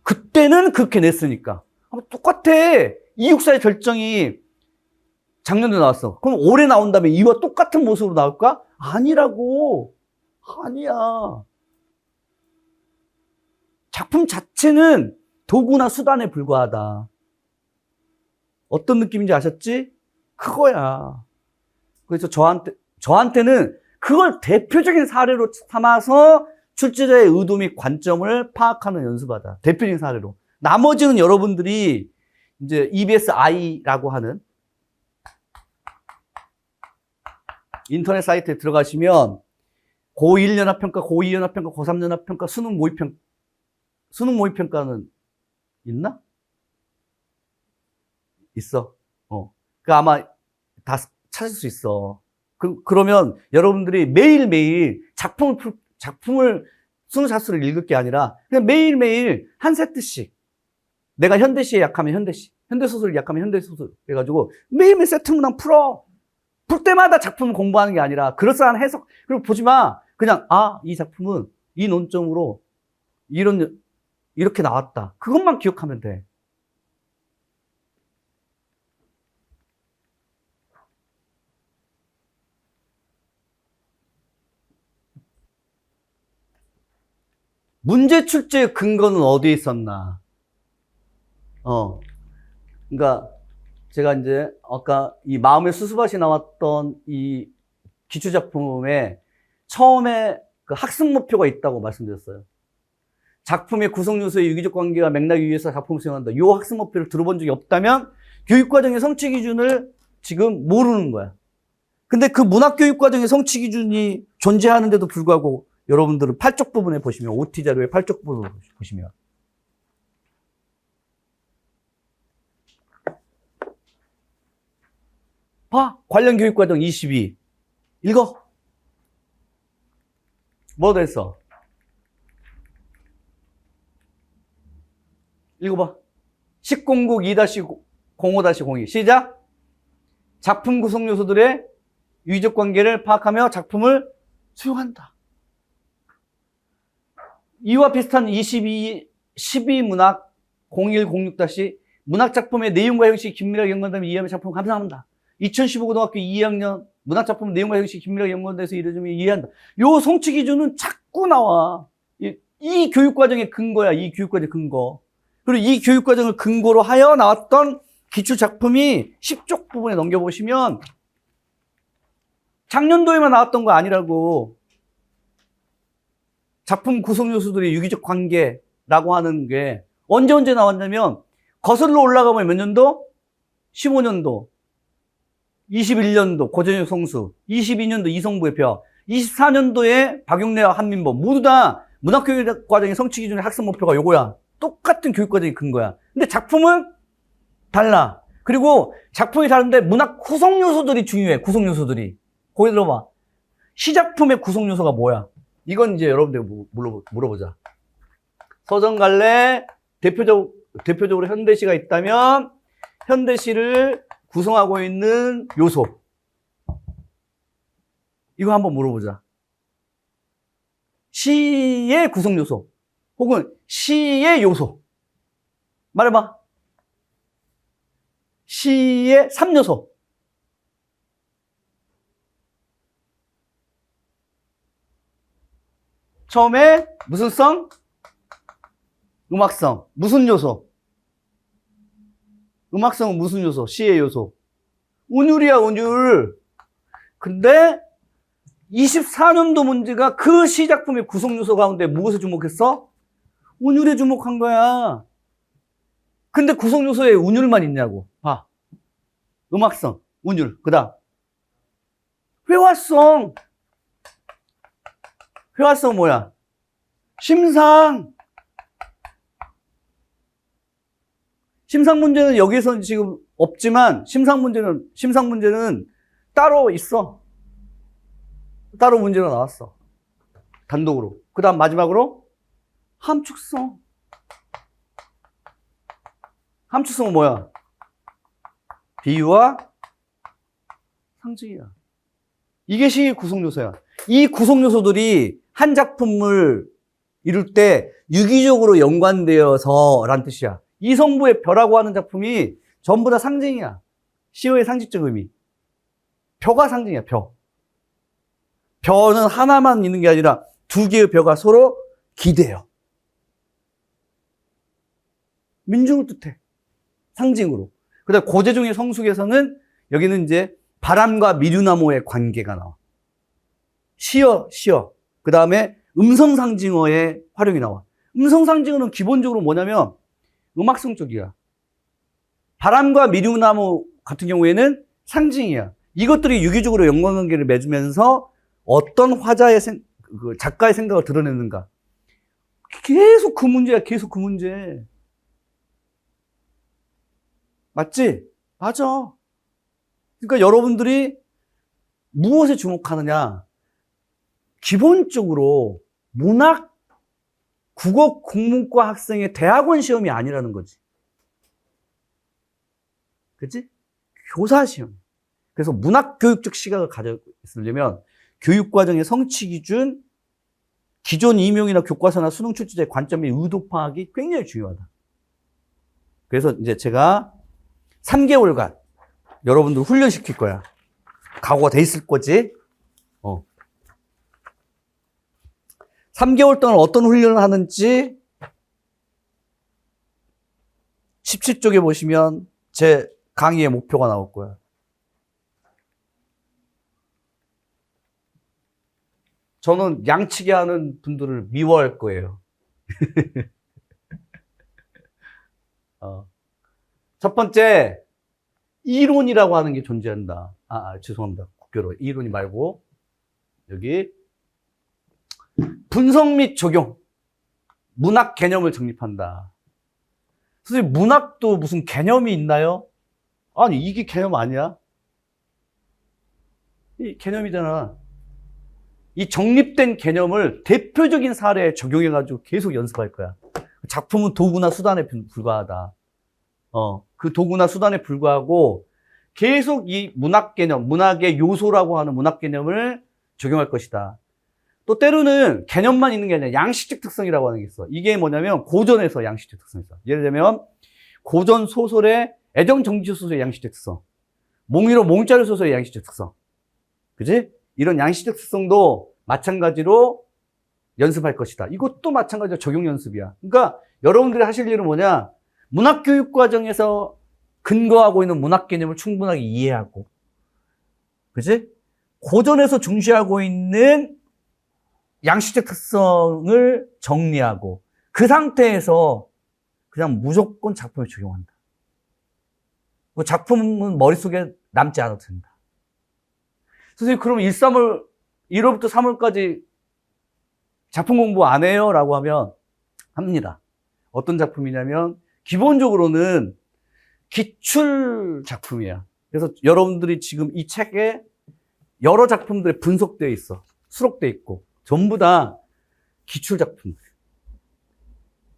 그때는 그렇게 냈으니까. 똑같아. 이육사의 결정이 작년에 나왔어. 그럼 올해 나온다면 이와 똑같은 모습으로 나올까? 아니라고. 아니야. 작품 자체는 도구나 수단에 불과하다. 어떤 느낌인지 아셨지? 그거야. 그래서 저한테는 그걸 대표적인 사례로 삼아서 출제자의 의도 및 관점을 파악하는 연습하다. 대표적인 사례로. 나머지는 여러분들이 이제 EBSI라고 하는 인터넷 사이트에 들어가시면 고1 연합평가, 고2 연합평가, 고3 연합평가, 수능 모의평가는 있나? 있어. 그 아마 다 찾을 수 있어. 그러면 여러분들이 매일매일 작품을 수능 자수를 읽을 게 아니라 그냥 매일매일 한 세트씩. 내가 현대시에 약하면 현대시, 현대소설을 약하면 현대소설 해가지고 매일매일 세트 문항 풀어. 풀 때마다 작품을 공부하는 게 아니라 그럴싸한 해석. 그리고 보지 마. 그냥 이 작품은 이 논점으로 이렇게 나왔다. 그것만 기억하면 돼. 문제 출제의 근거는 어디에 있었나? 그러니까 제가 이제 아까 이 마음의 수수밭이 나왔던 이 기초작품에 처음에 그 학습 목표가 있다고 말씀드렸어요. 작품의 구성 요소의 유기적 관계와 맥락에 의해서 작품을 수행한다. 이 학습 목표를 들어본 적이 없다면 교육과정의 성취 기준을 지금 모르는 거야. 근데 그 문학교육과정의 성취 기준이 존재하는데도 불구하고 여러분들은 8쪽 부분에 보시면 OT 자료의 8쪽 부분을 보시면 봐. 관련 교육과정 22 읽어. 뭐 됐어? 읽어봐. 10공국 2-05-02 시작. 작품 구성 요소들의 유의적 관계를 파악하며 작품을 수용한다. 이와 비슷한 12 문학 0106 문학작품의 내용과 형식이 긴밀하게 연관되면 이해하면 작품을 감상한다. 2015 고등학교 2학년 문학작품 내용과 형식이 긴밀하게 연관돼서 이루어지면 이해한다. 요 성취 기준은 자꾸 나와. 이 교육과정의 근거야. 이 교육과정의 근거. 그리고 이 교육과정을 근거로 하여 나왔던 기출작품이 10쪽 부분에 넘겨보시면 작년도에만 나왔던 거 아니라고. 작품 구성 요소들의 유기적 관계라고 하는 게 언제 나왔냐면 거슬러 올라가면 몇 년도? 15년도, 21년도 고전적 성수, 22년도 이성부의 벽, 24년도에 박용래와 한민보 모두 다 문학교육과정의 성취 기준의 학습 목표가 요거야. 똑같은 교육과정이 근거야. 근데 작품은 달라. 그리고 작품이 다른데 문학 구성 요소들이 중요해. 구성 요소들이. 거기 들어봐. 시작품의 구성 요소가 뭐야? 이건 이제 여러분들 물어보자. 서점 갈래? 대표적으로 현대시가 있다면 현대시를 구성하고 있는 요소. 이거 한번 물어보자. 시의 구성 요소 혹은 시의 요소. 말해봐. 시의 3요소. 처음에 무슨 성? 음악성. 무슨 요소? 음악성은 무슨 요소? 시의 요소. 운율이야, 운율. 근데 24년도 문제가 그 시작품의 구성 요소 가운데 무엇에 주목했어? 운율에 주목한 거야. 근데 구성 요소에 운율만 있냐고. 봐. 음악성, 운율. 그다음 회화성. 회화성 뭐야? 심상. 심상 문제는 여기에서는 지금 없지만 심상 문제는 따로 있어. 따로 문제가 나왔어. 단독으로. 그다음 마지막으로 함축성. 함축성은 뭐야? 비유와 상징이야. 이게 시의 구성 요소야. 이 구성 요소들이 한 작품을 이룰 때 유기적으로 연관되어서라는 뜻이야. 이성부의 벼라고 하는 작품이 전부 다 상징이야. 시의 상징적 의미. 벼가 상징이야, 벼. 벼는 하나만 있는 게 아니라 두 개의 벼가 서로 기대요. 민중을 뜻해. 상징으로. 그 다음에 고재중의 성숙에서는 여기는 이제 바람과 미류나무의 관계가 나와. 시어. 그 다음에 음성상징어의 활용이 나와. 음성상징어는 기본적으로 뭐냐면 음악성 쪽이야. 바람과 미류나무 같은 경우에는 상징이야. 이것들이 유기적으로 연관관계를 맺으면서 어떤 화자의 작가의 생각을 드러내는가. 계속 그 문제야. 계속 그 문제. 맞지? 맞아. 그러니까 여러분들이 무엇에 주목하느냐? 기본적으로 문학 국어 국문과 학생의 대학원 시험이 아니라는 거지. 그치? 교사 시험. 그래서 문학 교육적 시각을 가져있으려면 교육과정의 성취 기준, 기존 임용이나 교과서나 수능 출제자의 관점 및 의도 파악이 굉장히 중요하다. 그래서 이제 제가 3개월간 여러분들 훈련시킬 거야. 각오가 돼 있을 거지? 3개월 동안 어떤 훈련을 하는지 17쪽에 보시면 제 강의의 목표가 나올 거야. 저는 양치기 하는 분들을 미워할 거예요. 첫 번째, 이론이라고 하는 게 존재한다. 죄송합니다. 국교로. 이론이 말고, 여기, 분석 및 적용. 문학 개념을 정립한다. 선생님, 문학도 무슨 개념이 있나요? 아니, 이게 개념 아니야? 이 개념이잖아. 이 정립된 개념을 대표적인 사례에 적용해가지고 계속 연습할 거야. 작품은 도구나 수단에 불과하다. 그 도구나 수단에 불과하고 계속 이 문학 개념, 문학의 요소라고 하는 문학 개념을 적용할 것이다. 또 때로는 개념만 있는 게 아니라 양식적 특성이라고 하는 게 있어. 이게 뭐냐면 고전에서 양식적 특성이 있어. 예를 들면 고전 소설의 애정정치 소설의 양식적 특성, 몽이로 몽자루 소설의 양식적 특성. 그지? 이런 양식적 특성도 마찬가지로 연습할 것이다. 이것도 마찬가지로 적용 연습이야. 그러니까 여러분들이 하실 일은 뭐냐? 문학교육 과정에서 근거하고 있는 문학 개념을 충분하게 이해하고, 그지? 고전에서 중시하고 있는 양식적 특성을 정리하고, 그 상태에서 그냥 무조건 작품에 적용한다. 그 작품은 머릿속에 남지 않아도 된다. 선생님, 그럼 1월부터 3월까지 작품 공부 안 해요? 라고 하면 합니다. 어떤 작품이냐면 기본적으로는 기출 작품이야. 그래서 여러분들이 지금 이 책에 여러 작품들이 분석되어 있어. 수록되어 있고 전부 다 기출 작품들.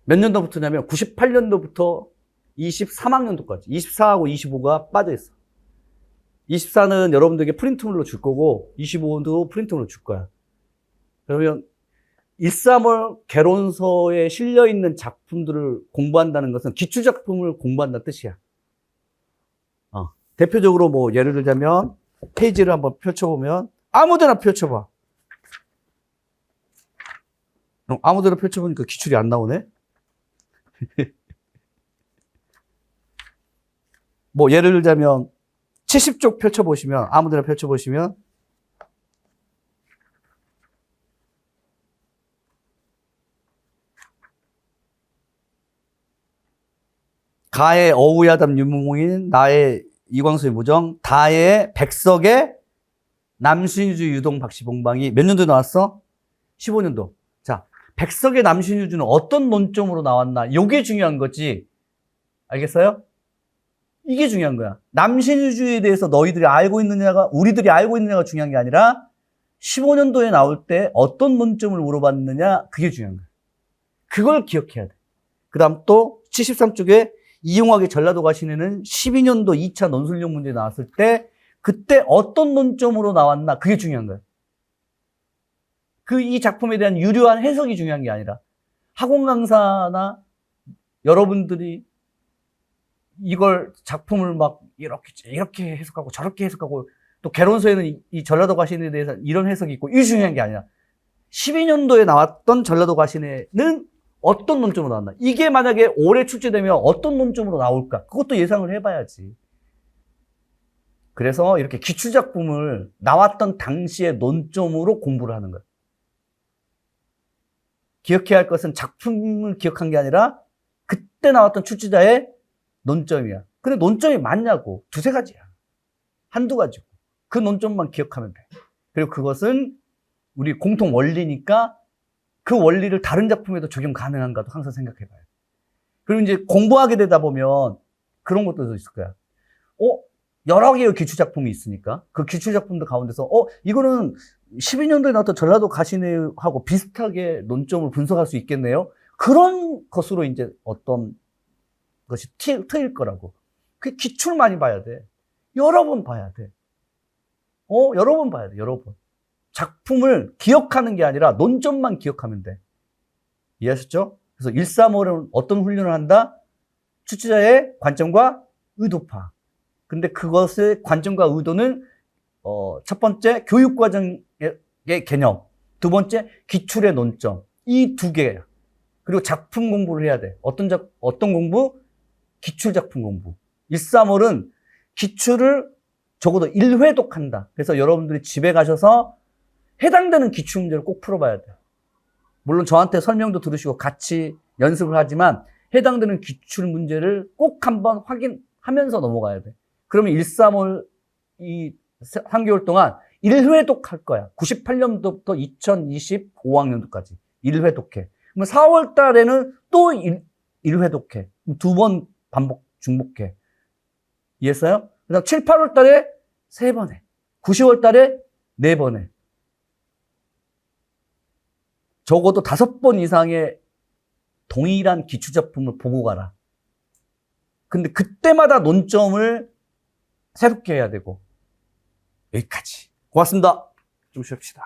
몇 년도부터냐면 98년도부터 23학년도까지 24하고 25가 빠져 있어. 24는 여러분들에게 프린트물로 줄 거고 25도 프린트물로 줄 거야. 그러면 135 개론서에 실려 있는 작품들을 공부한다는 것은 기출작품을 공부한다는 뜻이야. 대표적으로 뭐 예를 들자면 페이지를 한번 펼쳐보면 아무데나 펼쳐봐. 아무데나 펼쳐보니까 기출이 안 나오네. 뭐 예를 들자면 70쪽 펼쳐보시면 아무데나 펼쳐보시면 가의 어우야담 유무공인 나의 이광수의 무정 다의 백석의 남신유주 유동 박씨봉방이 몇 년도에 나왔어? 15년도. 자, 백석의 남신유주는 어떤 논점으로 나왔나? 이게 중요한 거지. 알겠어요? 이게 중요한 거야. 남신유주에 대해서 너희들이 알고 있느냐가, 우리들이 알고 있느냐가 중요한 게 아니라 15년도에 나올 때 어떤 논점을 물어봤느냐, 그게 중요한 거야. 그걸 기억해야 돼. 그 다음 또 73쪽에 이용학의 전라도가 시내는 12년도 2차 논술용 문제 나왔을 때 그때 어떤 논점으로 나왔나, 그게 중요한 거야. 이 작품에 대한 유려한 해석이 중요한 게 아니라 학원 강사나 여러분들이 이걸 작품을 막 이렇게 해석하고 저렇게 해석하고 또 개론서에는 이 전라도 가시네에 대해서 이런 해석이 있고 이게 중요한 게 아니라 12년도에 나왔던 전라도 가시네는 어떤 논점으로 나왔나. 이게 만약에 올해 출제되면 어떤 논점으로 나올까. 그것도 예상을 해봐야지. 그래서 이렇게 기출작품을 나왔던 당시의 논점으로 공부를 하는 거야. 기억해야 할 것은 작품을 기억한 게 아니라 그때 나왔던 출제자의 논점이야. 근데 논점이 맞냐고. 두세 가지야. 한두 가지고. 그 논점만 기억하면 돼. 그리고 그것은 우리 공통 원리니까 그 원리를 다른 작품에도 적용 가능한가도 항상 생각해 봐요. 그리고 이제 공부하게 되다 보면 그런 것도 있을 거야. 여러 개의 기출작품이 있으니까 그 기출작품들 가운데서 이거는 12년도에 나왔던 전라도 가시네하고 비슷하게 논점을 분석할 수 있겠네요. 그런 것으로 이제 어떤 것이 트일 거라고. 그 기출 많이 봐야 돼. 여러 번 봐야 돼. 여러 번 봐야 돼. 여러 번. 작품을 기억하는 게 아니라 논점만 기억하면 돼. 이해하셨죠? 그래서 135는 어떤 훈련을 한다? 출제자의 관점과 의도파. 근데 그것의 관점과 의도는 첫 번째 교육과정의 개념, 두 번째 기출의 논점. 이 두 개예요. 그리고 작품 공부를 해야 돼. 어떤 공부? 기출 작품 공부. 135는 기출을 적어도 1회독 한다. 그래서 여러분들이 집에 가셔서 해당되는 기출 문제를 꼭 풀어봐야 돼요. 물론 저한테 설명도 들으시고 같이 연습을 하지만 해당되는 기출 문제를 꼭 한번 확인하면서 넘어가야 돼. 그러면 135 이 3개월 동안 1회독 할 거야. 98년도부터 2025학년도까지 1회독해. 그러면 4월 달에는 또 1회독해. 두 번 중복해. 이해했어요? 그다음 7, 8월 달에 3번 해. 9, 10월 달에 4번 해. 적어도 5번 이상의 동일한 기출작품을 보고 가라. 근데 그때마다 논점을 새롭게 해야 되고. 여기까지. 고맙습니다. 좀 쉬읍시다.